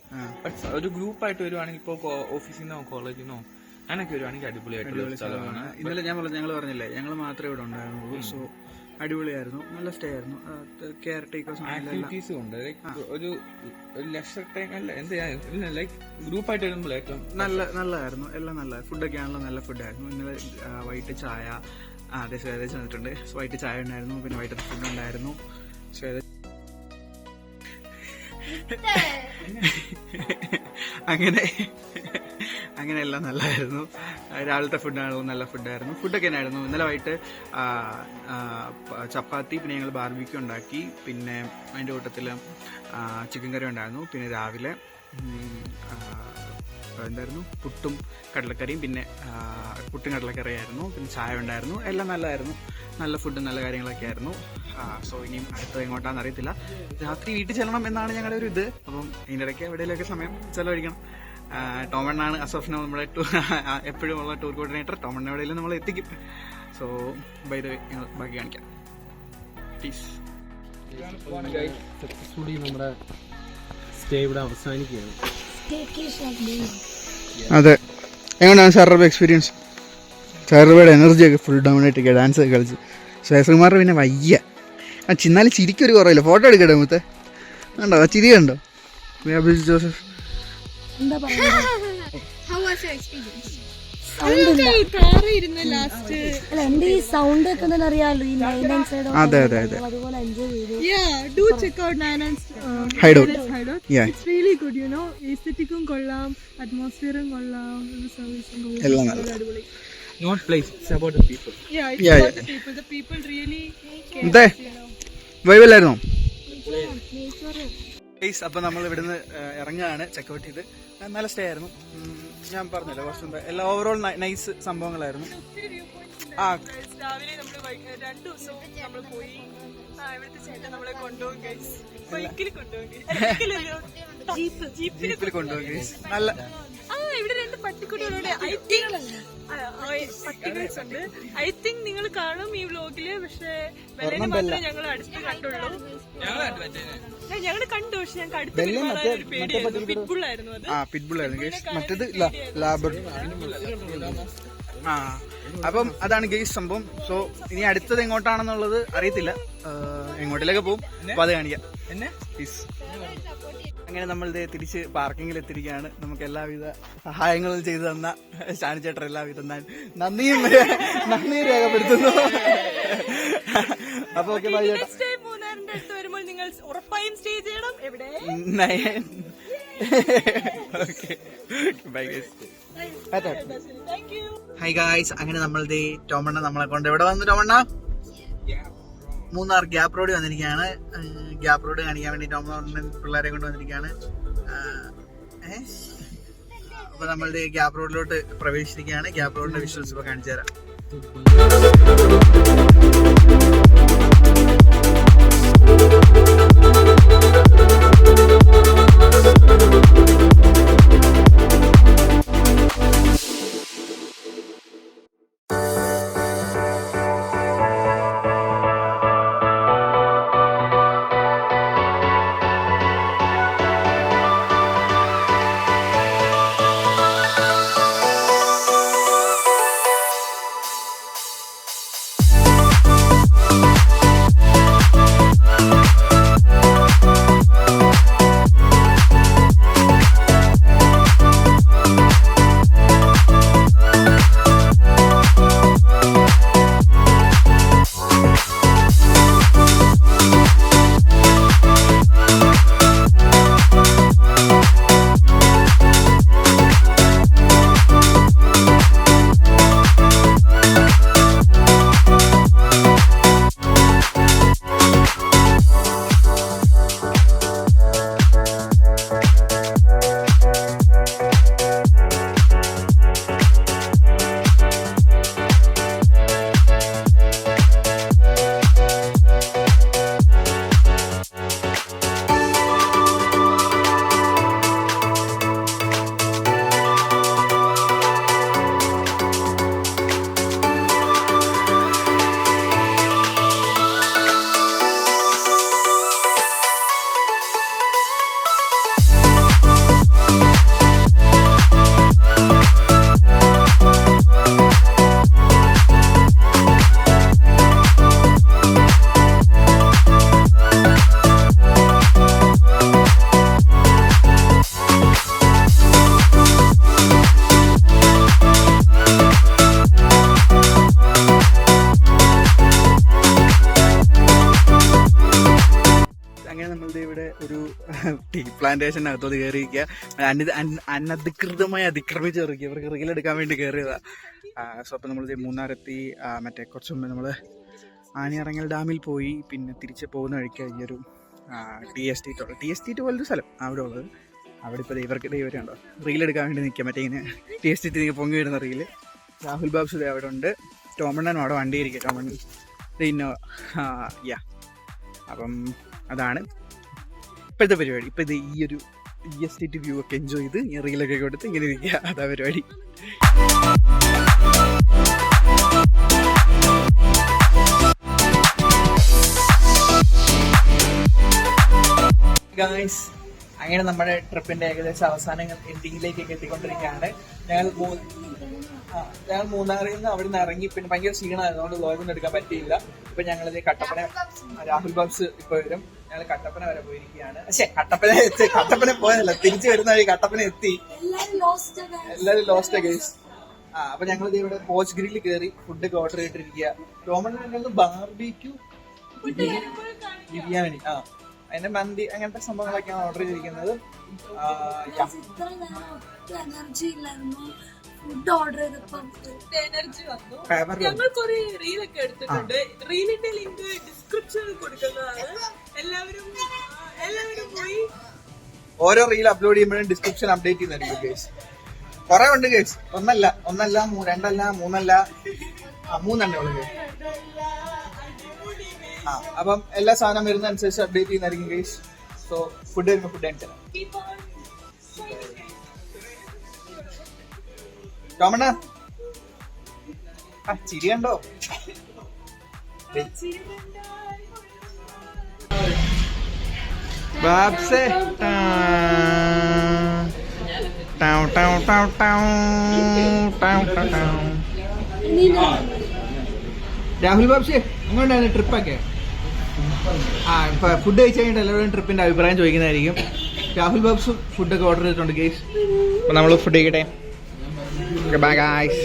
S2: ബട്ട് ഒരു ഗ്രൂപ്പായിട്ട് വരുവാണെങ്കിൽ ഇപ്പോൾ ഓഫീസിൽ നിന്നോ കോളേജിൽ നിന്നോ അങ്ങനെയൊക്കെ വരുവാണെങ്കിൽ അടിപൊളിയായിട്ടുള്ള സ്ഥലമാണ്.
S1: ഇന്നലെ ഞങ്ങൾ പറഞ്ഞില്ലേ, ഞങ്ങൾ മാത്രമേ ഇവിടെ ഉണ്ടായിരുന്നുള്ളൂ. സോ അടിപൊളിയായിരുന്നു, നല്ല സ്റ്റേ ആയിരുന്നു. കെയർ ടേക്കേഴ്സ്
S2: ആക്ടിവിറ്റീസും ഉണ്ട്. ഒരു ലെഷർ ടൈം അല്ല, എന്താ ലൈക്ക് ഗ്രൂപ്പായിട്ട് വരുമ്പോൾ ഏറ്റവും
S1: നല്ലതായിരുന്നു. എല്ലാം നല്ലതായിരുന്നു. ഫുഡൊക്കെ ആണല്ലോ, നല്ല ഫുഡായിരുന്നു. ഇന്നലെ വൈകിട്ട് ചായ, അതെ ശ്വേത ചെന്നിട്ടുണ്ട്. വൈകിട്ട് ചായ ഉണ്ടായിരുന്നു, പിന്നെ വൈകിട്ട് ഫുഡ് ഉണ്ടായിരുന്നു. ശ്വേത അങ്ങനെ എല്ലാം നല്ലതായിരുന്നു. രാവിലത്തെ ഫുഡാണെങ്കിലും നല്ല ഫുഡായിരുന്നു. ഫുഡൊക്കെ തന്നെയായിരുന്നു. ഇന്നലെ വൈകിട്ട് ചപ്പാത്തി, പിന്നെ ഞങ്ങൾ ബാർബിക്യൂ ഉണ്ടാക്കി, പിന്നെ അതിൻ്റെ കൂട്ടത്തിൽ ചിക്കൻ കറി ഉണ്ടായിരുന്നു. പിന്നെ രാവിലെ എന്തായിരുന്നു, പുട്ടും കടലക്കറിയും, പിന്നെ പുട്ടും കടലക്കറിയായിരുന്നു. പിന്നെ ചായ ഉണ്ടായിരുന്നു. എല്ലാം നല്ലതായിരുന്നു. നല്ല ഫുഡും നല്ല കാര്യങ്ങളൊക്കെ ആയിരുന്നു. സോ ഇനിയും അടുത്തത് എങ്ങോട്ടാണെന്ന് അറിയത്തില്ല. രാത്രി വീട്ടിൽ ചെല്ലണം എന്നാണ് ഞങ്ങളുടെ ഒരു ഇത്. അപ്പം ഇതിൻ്റെ ഇടയ്ക്ക് എവിടെയെങ്കിലുമൊക്കെ സമയം ചെലവഴിക്കണം. ടോമണ്ണാണ് അസോഫിനോ നമ്മുടെ എപ്പോഴും ഉള്ള ടൂർ കോർഡിനേറ്റർ. ടോമണ്ണ എവിടെയെങ്കിലും നമ്മൾ എത്തിക്കും. സോ ബൈ ദ വേ ഞങ്ങൾ ബാക്കി കാണിക്കാം. പ്ലീസ്.
S8: സക്സസ്ഫുള്ളി നമ്മുടെ സ്റ്റേ ഇവിടെ അവസാനിക്കുകയാണ്.
S7: അതെ, എങ്ങനെയാണ് സാറിൻ്റെ എക്സ്പീരിയൻസ്? സാറുടെ എനർജിയൊക്കെ ഫുൾ ഡൗൺ ആയിട്ട് ഡാൻസ് ഒക്കെ കളിച്ച്. ശ്വേതകുമാറിന് പിന്നെ വയ്യ. ചിന്നാലും ചിരിക്കൊരു കുറവില്ല. ഫോട്ടോ എടുക്കട്ടെ മുത്തേ? കണ്ടോ ചിരി കണ്ടോ? ജോസഫ്
S3: എന്താ
S6: How was your experience?
S4: Last
S3: അല്ല എന്റെ ഈ സൗണ്ട് ഒക്കെ എന്താ അറിയാലോ, ഈ നൈൻ സൈഡ്
S7: അതെ അതെ അതെ
S3: അതുപോലെ എൻജോയ് ചെയ്തു.
S4: do check out Nana's
S7: Hideout. Yeah.
S4: It's really good, you know. Aesthetic കൊള്ളാം, അറ്റ്മോസ്ഫിയറും കൊള്ളാം, സർവീസും കൊള്ളാം.
S7: എല്ലാം നല്ല.
S4: അടിപൊളി.
S2: Not place, it's about the people.
S4: Yeah, it's
S7: Yeah,
S4: about the people. The people really care,
S7: എന്തേ
S4: you know.
S7: വൈബല്ലായിരുന്നോ?
S1: അപ്പോൾ നമ്മൾ ഇവിടുന്ന് ഇറങ്ങുകയാണ്, ചെക്കൗട്ട് ചെയ്ത്. നല്ല സ്റ്റേ ആയിരുന്നു. ഞാൻ പറഞ്ഞല്ലോ കുറച്ച് മുമ്പ്. എല്ലാം ഓവറോൾ നൈസ് സംഭവങ്ങളായിരുന്നു.
S4: രാവിലെ നമ്മള് 2 ദിവസം നമ്മൾ പോയി. ഇവിടുത്തെ ചേട്ടൻ നമ്മളെ കൊണ്ടുപോകും ഗൈസ്. ബൈക്കിൽ കൊണ്ടുപോകും,
S1: ജീപ്പിൽ കൊണ്ടുപോയി. നല്ല
S4: ഇവിടെ 2 പട്ടിക്കുട്ടികളുണ്ട്. പട്ടികൾസ് ഉണ്ട്. ഐ തിങ്ക് നിങ്ങൾ കാണും ഈ വ്ലോഗില്. പക്ഷെ ബെല്ലിനെ മാത്രമേ ഞങ്ങൾ അടുത്ത് കണ്ടുള്ളൂ. ഞങ്ങൾ കണ്ടു, പക്ഷെ ഞങ്ങൾക്ക് അടുത്ത് ഒരു പേടിയായിരുന്നു. പിറ്റ്ബുള്ളായിരുന്നു അത്.
S1: പിറ്റ്ബുള്ളായിരുന്നു. മറ്റേത് ലാബർ. അപ്പം അതാണ് ഗെയ്സ് സംഭവം. സോ ഇനി അടുത്തത് എങ്ങോട്ടാണെന്നുള്ളത് അറിയത്തില്ല. എങ്ങോട്ടിലൊക്കെ പോകും, അപ്പൊ അത് കാണിക്കാം. പ്ലീസ്. അങ്ങനെ നമ്മൾ തിരിച്ച് പാർക്കിങ്ങിൽ എത്തിയിരിക്കുകയാണ്. നമുക്ക് എല്ലാവിധ സഹായങ്ങളും ചെയ്തു തന്ന ഷാനിച്ചേട്ടൻ എല്ലാവിധ നന്ദിയും രേഖപ്പെടുത്തുന്നു. അപ്പൊ ഓക്കെ, ബൈ ചേട്ടാ.
S4: മൂന്നാറിന്റെ അടുത്ത് വരുമ്പോൾ നിങ്ങൾ ഉറപ്പായും സ്റ്റേ ചെയ്യണം. എവിടെ?
S1: By guys. Hi guys. അങ്ങനെ നമ്മൾ ടോമണ്ണ നമ്മളെ കൊണ്ട് എവിടെ വന്നു? ടോമണ്ണ മൂന്നാർ ഗ്യാപ്പ് റോഡ് വന്നിരിക്കുകയാണ്. ഗ്യാപ്പ് റോഡ് കാണിക്കാൻ വേണ്ടി ടോമണ്ണ പിള്ളേരെ കൊണ്ട് വന്നിരിക്കുകയാണ്. അപ്പൊ നമ്മളുടെ ഗ്യാപ്പ് റോഡിലോട്ട് പ്രവേശിച്ചിരിക്കുകയാണ്. ഗ്യാപ്പ് റോഡിന്റെ വിഷ്വൽസ് ഇപ്പൊ കാണിച്ചു തരാം.
S7: പ്ലാന്റേഷനകത്തോട് കയറിയിരിക്കുക. അനധികൃതമായി അതിക്രമിച്ച് കയറിക്കുക. ഇവർക്ക് റീലെടുക്കാൻ വേണ്ടി കയറിയതാ. സോ അപ്പം നമ്മൾ മൂന്നാറെത്തി. മറ്റേ കുറച്ച് മുമ്പ് നമ്മൾ ആനിയിറങ്ങൽ ഡാമിൽ പോയി. പിന്നെ തിരിച്ച് പോകുന്ന വഴിക്ക് ഈ ഒരു ടി എസ്റ്റേറ്റ് പോലൊരു സ്ഥലം അവിടെ ഉള്ളത്. അവിടെ ഇപ്പോൾ ഇവർക്ക് ഇവരുണ്ടോ റീലെടുക്കാൻ വേണ്ടി നിൽക്കുക. മറ്റേ ഇങ്ങനെ ടി എസ്റ്റേറ്റ് പൊങ്ങി വരുന്ന റീല്. രാഹുൽ ബാബു അവിടെ ഉണ്ട്. ടോമണ്ണനും അവിടെ വണ്ടി ഇരിക്കുക. ടോമണ്ണൻ ഇന്നോവ. യാ, അപ്പം അതാണ് ഇപ്പോഴത്തെ പരിപാടി. ഇപ്പം ഇത് ഈ ഒരു ടി എസ്റ്റേറ്റ് വ്യൂ ഒക്കെ എൻജോയ് ചെയ്ത് ഈ റീലൊക്കെ കൊടുത്ത് ഇങ്ങനെ ഇരിക്കുക. അതാ പരിപാടി. ഗായ്സ്, അങ്ങനെ നമ്മുടെ ട്രിപ്പിന്റെ ഏകദേശം അവസാനങ്ങൾ എൻഡിങ്ങിലേക്കൊക്കെ എത്തിക്കൊണ്ടിരിക്കുകയാണ്. ഞങ്ങൾ മൂന്നാറിൽ നിന്ന് അവിടെ നിന്ന് ഇറങ്ങി. പിന്നെ ഭയങ്കര ക്ഷീണമായിരുന്നു, അതുകൊണ്ട് വ്ലോഗൊന്നും എടുക്കാൻ പറ്റിയില്ല. ഇപ്പൊ ഞങ്ങളിത് കട്ടപ്പന, രാഹുൽ ബാബ്സ് ഇപ്പൊ വരും. ഞങ്ങൾ കട്ടപ്പന വരെ പോയിരിക്കുകയാണ്. പക്ഷെ കട്ടപ്പന പോയതല്ല, തിരിച്ചു വരുന്ന വഴി കട്ടപ്പന എത്തി. എല്ലാരും ലോസ്റ്റ് ഗൈസ്. അപ്പൊ ഞങ്ങളിത് ഇവിടെ പോച്ച് ഗ്രില്ലിൽ കയറി ഫുഡൊക്കെ ഓർഡർ ചെയ്തിട്ടിരിക്കുക. ടോമൺ ബാർബിക്യൂ ബിരിയാണി, അതിന്റെ മന്തി, അങ്ങനത്തെ സംഭവങ്ങളൊക്കെയാണ് ഓർഡർ ചെയ്തിരിക്കുന്നത്.
S3: ഫുഡ് ഓർഡർ ചെയ്തപ്പോ
S4: എനർജി വന്നു. ഞങ്ങൾ കുറെ റീലൊക്കെ എടുത്തിട്ടുണ്ട്. റീലിന്റെ ലിങ്ക് ഡിസ്ക്രിപ്ഷനിൽ കൊടുക്കുന്നതാണ്. എല്ലാവരും പോയി
S7: ഓരോ റീൽ അപ്ലോഡ് ചെയ്യുമ്പോഴും ഡിസ്ക്രിപ്ഷൻ അപ്ഡേറ്റ് ചെയ്യുന്നതായിരിക്കും ഗൈസ്. കുറെ ഉണ്ട് ഗൈസ്. ഒന്നല്ല, രണ്ടല്ല, മൂന്നല്ല, മൂന്നെണ്ണേ ഉള്ളു ഗൈസ്. അപ്പം എല്ലാ സാധനം വരുന്ന അനുസരിച്ച് അപ്ഡേറ്റ് ചെയ്യുന്നതായിരിക്കും ഗൈസ്. സോ ഫുഡ് വരുമ്പോൾ ഫുഡ് കാണിച്ചു തരാം. ടോമണ്ണ ചിരി കണ്ടോ? ബാബ്സേ രാഹുൽ ബാബ്സേ അങ്ങോട്ടാണ് ട്രിപ്പൊക്കെ. ഫുഡ് കഴിച്ച് കഴിഞ്ഞിട്ട് എല്ലാവരും ട്രിപ്പിന്റെ അഭിപ്രായം ചോദിക്കുന്നതായിരിക്കും. രാഹുൽ ബാബ്സും ഫുഡൊക്കെ ഓർഡർ ചെയ്തിട്ടുണ്ട് ഗൈസ്. അപ്പൊ നമ്മൾ ഫുഡ് കഴിക്കട്ടെ. Bye guys.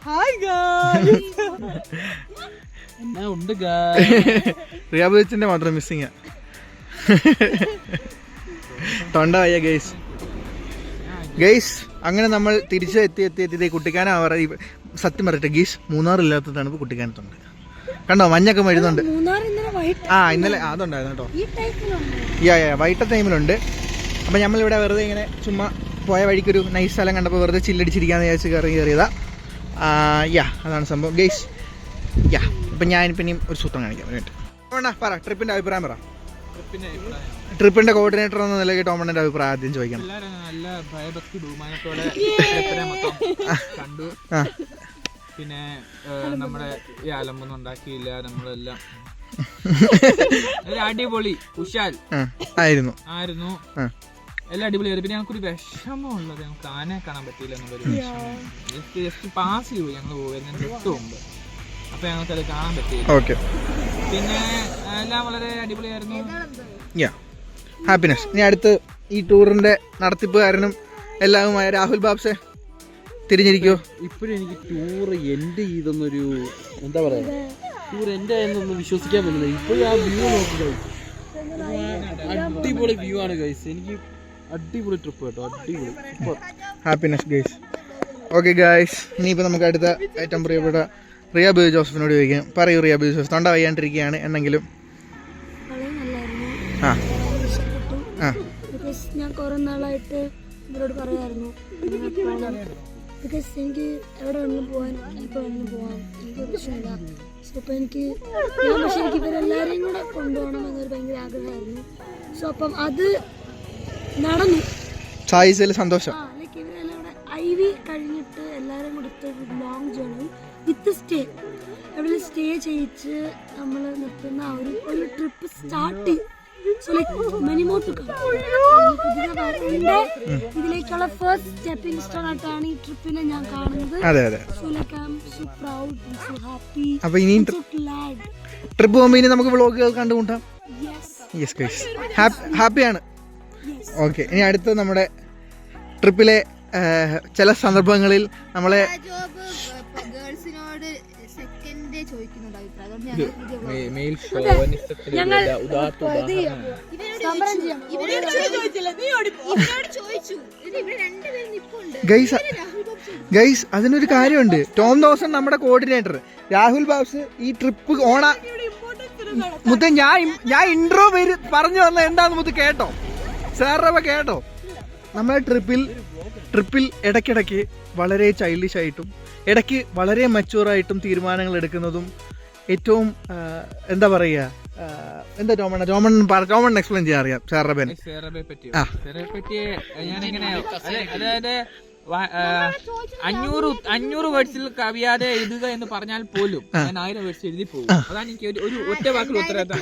S4: Hi guys.
S5: എന്നാ ഉണ്ട്
S7: റിയാബിച്ചിന്റെ മാത്രം മിസ്സിങ് തൊണ്ട വയ്യ ഗൈസ്. അങ്ങനെ നമ്മൾ തിരിച്ച് എത്തി കുട്ടിക്കാനം ആവാറ. സത്യം പറയട്ടെ ഗീസ്, മൂന്നാറില്ലാത്ത തണുപ്പ് കുട്ടിക്കാനത്തുണ്ട്. കണ്ടോ, മഞ്ഞൊക്കെ വരുന്നുണ്ട്. ഇന്നലെ അതുണ്ടായിരുന്നു കേട്ടോ. വൈകിട്ട് ടൈമിലുണ്ട്. അപ്പം നമ്മളിവിടെ വെറുതെ ഇങ്ങനെ ചുമ്മാ പോയ വഴിക്കൊരു നൈസ് സ്ഥലം കണ്ടപ്പോൾ വെറുതെ ചില്ലടിച്ചിരിക്കാന്ന് വിചാരിച്ച് കയറിയതാ. അതാണ് സംഭവം ഗൈസ്. അപ്പം ഞാനിപ്പം ഇനിയും ഒരു സൂത്രം കാണിക്കാം. വേണ്ട പറ, ട്രിപ്പിന്റെ അഭിപ്രായം പറ. ട്രിപ്പിന്റെ കോർഡിനേറ്റർ എന്ന നിലയ്ക്ക് ടോമണ്ണന്റെ അഭിപ്രായം ആദ്യം ചോദിക്കണം.
S5: നല്ല ഭയഭക്തി ബഹുമാനത്തോടെ കണ്ടു. പിന്നെ നമ്മുടെ ഈ അലമ്പൊന്നും ഉണ്ടാക്കിയില്ല. നമ്മളെല്ലാം അടിപൊളി ഉഷാൽ ആയിരുന്നു. എല്ലാം അടിപൊളിയായിരുന്നു. പിന്നെ ഞങ്ങൾക്കൊരു വിഷമമുള്ളത്, ഞങ്ങൾക്ക് ആനയെ കാണാൻ പറ്റിയില്ല എന്നുള്ളൊരു വിഷമം. ജസ്റ്റ് പാസ് ചെയ്തു ഞങ്ങൾ പോകുന്നതിന് തൊട്ട് മുമ്പ്. അപ്പൊ ഞങ്ങൾക്ക് അത് കാണാൻ പറ്റിയില്ല. പിന്നെ എല്ലാം വളരെ അടിപൊളിയായിരുന്നു.
S7: ഹാപ്പിനെസ്. ഇനി അടുത്ത് ഈ ടൂറിന്റെ നടത്തിപ്പുകാരനും എല്ലാവുമായ രാഹുൽ ബാബ്സെ തിരിഞ്ഞിരിക്കോ.
S8: ഇപ്പോഴും എനിക്ക് ടൂർ എൻഡ് ചെയ്തെന്നൊരു എന്താ പറയാ, ടൂർ എൻഡ് ആയെന്നൊന്നും വിശ്വസിക്കാൻ പറ്റില്ല. ഇപ്പോഴും ആ വ്യൂ നോക്കുക, അടിപൊളി വ്യൂ ആണ് ഗൈസ്. എനിക്ക് അടിപൊളി ട്രിപ്പ് കേട്ടോ, അടിപൊളി super
S7: happiness guys. Okay guys, ഇനിയിപ്പോൾ നമുക്ക് അടുത്ത ഏറ്റവും പ്രിയപ്പെട്ട റിയ ബേബി ജോസഫിനോട് ചോദിക്കാം. പറയൂ റിയ ബേബി ജോസഫ്, തൊണ്ട വയ്യാണ്ടിരിക്കുകയാണ് എന്നെങ്കിലും.
S3: ഞാൻ കുറെ നാളായിട്ട് ഇവരോട് പറയായിരുന്നു, ബിക്കോസ് എനിക്ക് എവിടെ വേണമെങ്കിലും പോകാൻ, ഇപ്പോൾ വേണമെങ്കിലും പോകാം, എനിക്ക് പ്രശ്നമില്ല. സോ അപ്പോൾ എനിക്ക് ഇവരെല്ലാവരെയും കൂടെ കൊണ്ടുപോകണം എന്നൊരു ഭയങ്കര ആഗ്രഹമായിരുന്നു. സോ അപ്പം അത് നടന്നു.
S7: സന്തോഷം.
S3: ലൈക്ക് ഇവരെല്ലാം കൂടെ IV കഴിഞ്ഞിട്ട് എല്ലാവരും കൊടുത്ത് ലോങ് ജേർണി വിത്ത് സ്റ്റേ, എവിടെ സ്റ്റേ ചെയ്യിച്ച് നമ്മൾ നിർത്തുന്ന ഒരു ട്രിപ്പ് സ്റ്റാർട്ട് ചെയ്യും. So like many more to come. ഇതിലേക്കുള്ള ഫസ്റ്റ് സ്റ്റെപ്പിംഗ് സ്റ്റോൺ ആയിട്ടാണ് ഈ ട്രിപ്പിനെ ഞാൻ കാണുന്നത്.
S7: അതെ അതെ.
S3: So like I'm so proud and so happy.
S7: അപ്പൊ ഇനിയും
S3: So glad.
S7: ട്രിപ്പ് പോകുമ്പോൾ ഇനി നമുക്ക് വ്ളോഗുകൾ കണ്ടുമുട്ടാം.
S3: Yes.
S7: യെസ് ഗൈസ്, ഹാപ്പിയാണ്. ഓക്കെ, ഇനി അടുത്ത നമ്മുടെ ട്രിപ്പിലെ ചില സന്ദർഭങ്ങളിൽ നമ്മളെ
S6: ഗേൾസിനോട് സെക്കൻഡ് ചോദിക്കുന്നുണ്ട് അഭിപ്രായം. അതുകൊണ്ട്
S5: മെയിൽ ഷോവനിസത്തിലുള്ള ഉദാത്ത ഉദാഹരണമാണ്.
S7: ഗൈസ് അതിനൊരു കാര്യമുണ്ട്. ടോം ദോസൻ നമ്മുടെ കോർഡിനേറ്റർ, രാഹുൽ ബാബ്സ് ഈ ട്രിപ്പ് മുത്ത ഞാൻ ഇൻട്രോ പറഞ്ഞു വന്ന എന്താന്ന് മുത്ത് കേട്ടോ, സാറപ്പ കേട്ടോ. നമ്മളെ ട്രിപ്പിൽ ഇടയ്ക്കിടയ്ക്ക് വളരെ ചൈൽഡിഷ് ആയിട്ടും ഇടയ്ക്ക് വളരെ മച്ചുവറായിട്ടും തീരുമാനങ്ങൾ എടുക്കുന്നതും ഏറ്റവും എന്താ പറയുക, എന്താ ടോമൺ എക്സ്പ്ലെയിൻ ചെയ്യാൻ അറിയാം സാറബനെ
S5: പറ്റി ഞാനിങ്ങനെ അതായത് 500 വേർഡ്സിൽ കവിയാതെ എഴുതുക എന്ന് പറഞ്ഞാൽ പോലും ഞാൻ 1000 വേർഡ്സ് എഴുതി പോകും. അതാണ് എനിക്ക് ഒരു ഒറ്റ വാക്കിൽ ഉത്തരവാദിത്തം.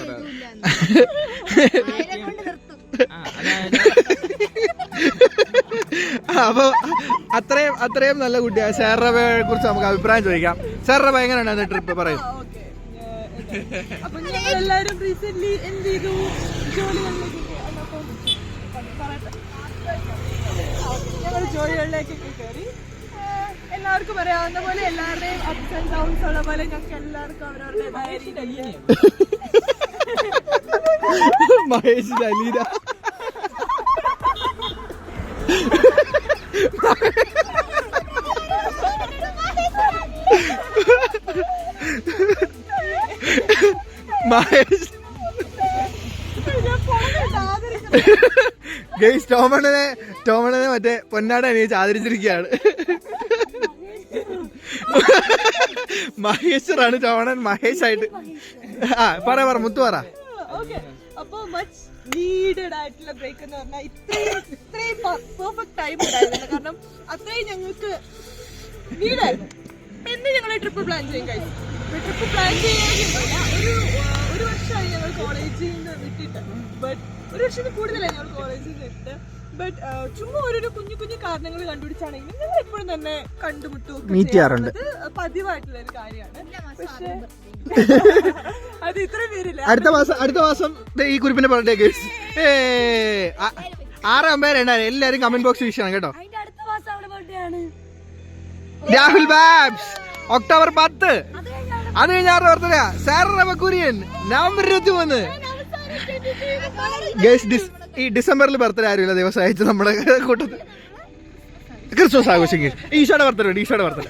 S7: അപ്പൊ അത്രയും നല്ല കുട്ടിയാണ്. സാറബയെ കുറിച്ച് നമുക്ക് അഭിപ്രായം ചോദിക്കാം. സാറബ എങ്ങനെയാണ് ട്രിപ്പ് പറയും?
S4: അപ്പൊ ഞങ്ങൾ എല്ലാരും റീസെന്റ് എന്ത് ചെയ്തു, ഞങ്ങൾ ജോലികളിലേക്കൊക്കെ കയറി. എല്ലാവർക്കും അറിയാവുന്ന പോലെ എല്ലാവരുടെയും അപ്സ് ആൻഡ് ഡൗൺസ് ഉള്ള പോലെ ഞങ്ങൾക്ക് എല്ലാവർക്കും അവരവരുടേതായ രീതിയിൽ
S7: മഹേഷ് അലീന മഹേഷ് ഗൈസ് ടോമണനെ മറ്റേ പൊന്നാട അണിയിച്ച് ആദരിച്ചിരിക്കുകയാണ്. മഹേശ്വറാണ് ടോമണൻ മഹേഷായിട്ട്. പറ മുത്തു പറ.
S4: അപ്പൊ മച്ച് നീഡഡ് ആയിട്ടുള്ള ബ്രേക്ക് എന്ന് പറഞ്ഞാൽ ഇത്രയും പെർഫെക്റ്റ് ടൈം ഉണ്ടായിരുന്നു. കാരണം അത്രയും ഞങ്ങൾക്ക് നീഡായിരുന്നു. എന്ന് ഞങ്ങൾ ട്രിപ്പ് പ്ലാൻ ചെയ്യും കഴിയും. ട്രിപ്പ് പ്ലാൻ ചെയ്യാൻ ഒരു വർഷമായി ഞങ്ങൾ കോളേജിൽ നിന്ന് വിട്ടിട്ട്. ബട്ട് ഒരു വർഷത്തിൽ കൂടുതലായി ഞങ്ങൾ കോളേജിൽ നിന്ന് വിട്ട്. ബട്ട് ചുമ്മാ ഓരോരോ കുഞ്ഞു കുഞ്ഞു കാരണങ്ങൾ കണ്ടുപിടിച്ചാണെങ്കിൽ ഞങ്ങൾ എപ്പോഴും തന്നെ
S7: മീറ്റ് ചെയ്യാറുണ്ട്.
S4: പതിവായിട്ടുള്ള ഒരു കാര്യമാണ്. പക്ഷേ അത് ഇത്ര പേരില്ല.
S7: അടുത്ത മാസം ഈ കുറിപ്പിന്റെ ബർത്ത്ഡേ ഗൈസ് 6 എല്ലാരും കമന്റ് ബോക്സ് വിഷയമാണ് കേട്ടോ. Rahul Babs October 10. അത് കഴിഞ്ഞ 6 birthday. Sara Kurian November 23. Guys ഈ ഡിസംബറിൽ ബർത്ത്ഡേ ആരുമില്ല ദിവസം അയച്ചു നമ്മുടെ കൂട്ടത്തിൽ. ക്രിസ്മസ് ആഘോഷിക്കും. ഈശോയുടെ ബർത്ത്ഡേ ഉണ്ട്. ഈശോയുടെ ബർത്ത്ഡേ.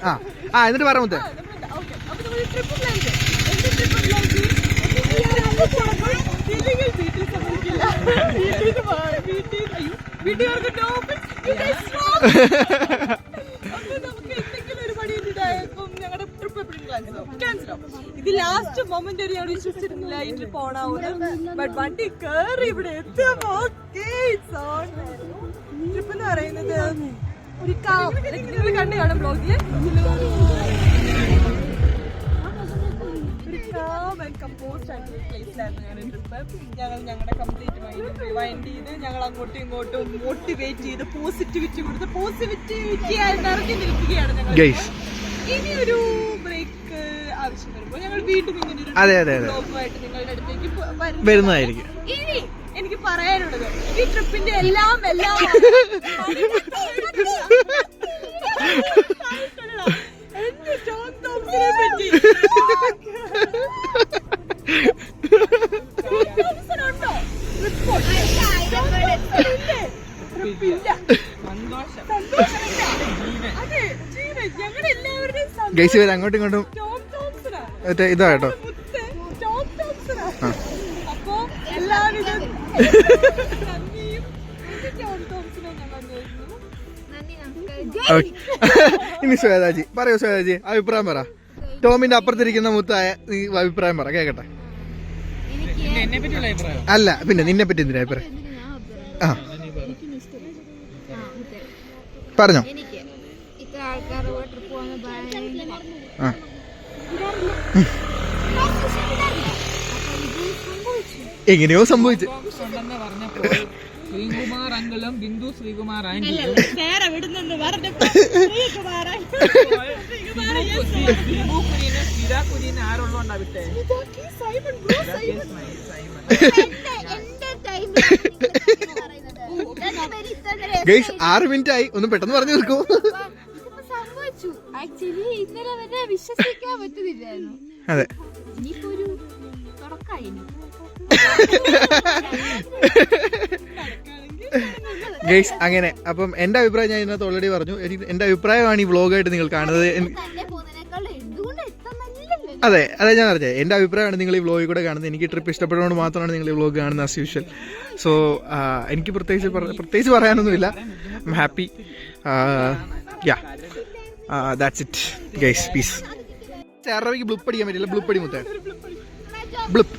S7: എന്നിട്ട് പറയാൻ
S4: ഇത് ലാസ്റ്റ് മൊമെന്റ് വരെ ഞങ്ങൾ വിശ്വസിച്ചിരുന്നില്ല ഇതിൽ പോണാവുന്നത്. ബട്ട് വണ്ടി കേറി ഇവിടെ എത്തിയപ്പോ ട്രിപ്പ് എന്ന് പറയുന്നത് ഒരു നിങ്ങൾ കണ്ടു കാണും ബ്ലോഗില്. ഒരു കാം ആൻഡ് കമ്പോസ്ഡ് ആയിട്ടുള്ള പ്ലേസിലായിരുന്നു ഞങ്ങളുടെ ട്രിപ്പ്. ഞങ്ങളുടെ കംപ്ലീറ്റ് വൈൻഡ് ചെയ്ത് ഞങ്ങൾ അങ്ങോട്ടും ഇങ്ങോട്ടും മോട്ടിവേറ്റ് ചെയ്ത് പോസിറ്റിവിറ്റി കൊടുത്ത് പോസിറ്റിവിറ്റി നിറഞ്ഞു നിൽക്കുകയാണ് ഞങ്ങൾ. ഇനി ഒരു ബ്രേക്ക് ആവശ്യം വരുമ്പോൾ ഞങ്ങൾ വീണ്ടും ഇങ്ങനെ ഒരു ബ്ലോഗുമായിട്ട് നിങ്ങളുടെ അടുത്തേക്ക് വരുന്നതായിരിക്കും. ഇനി എനിക്ക് പറയാനുള്ളത് ഈ ട്രിപ്പിന്റെ എല്ലാം എന്റെ ടോം തോംസിനെ പറ്റി ഉണ്ടോ അതെ ഞങ്ങളുടെ എല്ലാവരുടെയും
S7: ഗൈസ് ഇവർ അങ്ങോട്ടും ഇങ്ങോട്ടും ഇതാ കേട്ടോ.
S4: അപ്പൊ എല്ലാവിധ നന്ദിയും ടോം തോംസിനെ ഞങ്ങൾ നേരുന്നു.
S7: ഇനി ശ്വേതാജി പറയൂ. ശ്വേതാജി അഭിപ്രായം പറ. ടോമിന്റെ അപ്പുറത്തിരിക്കുന്ന മുത്തായ നീ അഭിപ്രായം പറ കേക്കട്ടെ. അല്ല പിന്നെ നിന്നെ പറ്റി എന്തിനാ അഭിപ്രായം? പറഞ്ഞോ. എങ്ങനെയോ സംഭവിച്ചു.
S5: ഉണ്ടെന്ന് പറഞ്ഞപ്പോൾ ശ്രീകുമാർ അങ്കിളും ബിന്ദു ശ്രീകുമാർ ആന്റിയും ആരുള്ളോണ്ടാ വിട്ടേ?
S7: ഗൈസ് 6 മിനിറ്റ് ആയി, ഒന്ന് പെട്ടെന്ന് പറഞ്ഞു തീർക്കൂ.
S6: സംഭവിച്ചു. ആക്ച്വലി ഇന്നലെ വരെ വിശ്വസിക്കാൻ പറ്റുന്നില്ലായിരുന്നു.
S7: അതെ,
S6: ഇനിയിപ്പോ ഒരു തുടക്കായി.
S7: ഗൈസ് അങ്ങനെ. അപ്പം എന്റെ അഭിപ്രായം ഞാൻ ഇതിനകത്ത് ഓൾറെഡി പറഞ്ഞു. എന്റെ അഭിപ്രായമാണ് ഈ വ്ളോഗായിട്ട് നിങ്ങൾ കാണുന്നത്. അതെ അതെ, ഞാൻ പറഞ്ഞത് എന്റെ അഭിപ്രായമാണ് നിങ്ങൾ ഈ വ്ളോഗിൽ കൂടെ കാണുന്നത്. എനിക്ക് ട്രിപ്പ് ഇഷ്ടപ്പെടുന്നതുകൊണ്ട് മാത്രമാണ് നിങ്ങൾ ഈ വ്ളോഗ് കാണുന്നത് ആസ് യൂഷ്വൽ. സോ എനിക്ക് പ്രത്യേകിച്ച് പറയാനൊന്നുമില്ല. I am happy. Yeah, that's it guys. Peace. ചേർറവയ്ക്ക് ബ്ലിപ്പ് അടിക്കാൻ പറ്റില്ല. ബ്ലിപ്പ് അടി മുത്തേ. ബ്ലിപ്പ്.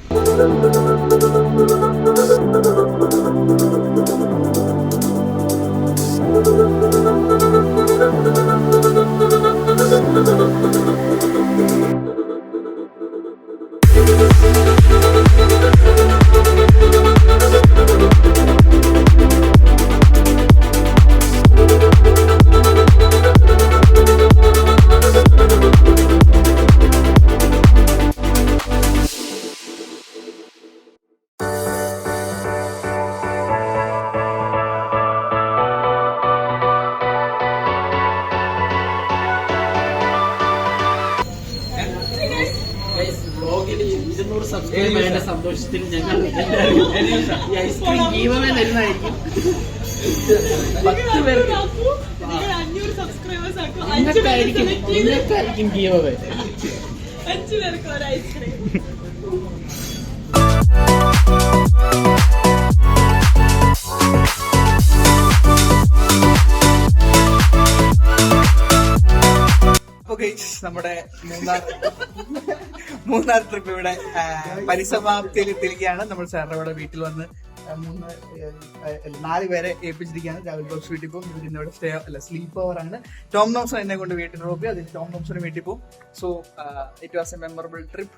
S8: സന്തോഷത്തിൽ ഞങ്ങൾ ഈ ഐസ്ക്രീം ഗീവമേ തരുന്നതായിരിക്കും. 10 പേർക്ക് നിങ്ങൾക്കായിരിക്കും ഗീവമേ.
S4: 5 പേർക്ക് ഒരു ഐസ്ക്രീം.
S1: നമ്മുടെ മൂന്നാർ ട്രിപ്പ് ഇവിടെ പരിസമാപ്തിയിൽ എത്തിയിരിക്കുകയാണ്. നമ്മൾ സാറിന്റെ വീട്ടിൽ വന്ന് 4 പേരെ ഏൽപ്പിച്ചിരിക്കുകയാണ്. രാവിലെ ബോക്സ് വീട്ടിൽ പോകും. ഇവരിന്നോട് സ്ലീപ്പ് ഓവർ ആണ്. ടോം തോംസൺ എന്നെ കൊണ്ട് വീട്ടിൽ ഡ്രോപ്പ് ചെയ്യും. അതിൽ ടോം തോംസൺ വീട്ടിൽ പോകും. So it was A memorable trip.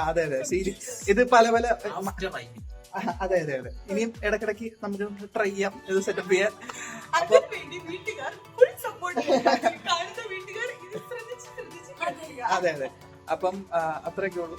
S1: അതെ അതെ, ഇത് പല പല അതെ അതെ അതെ. ഇനിയും ഇടക്കിടക്ക് നമുക്ക് ട്രൈ ചെയ്യാം, ഇത് സെറ്റപ്പ് ചെയ്യാൻ. അതെ അതെ, അപ്പം അത്രയൊക്കെ ഉള്ളൂ.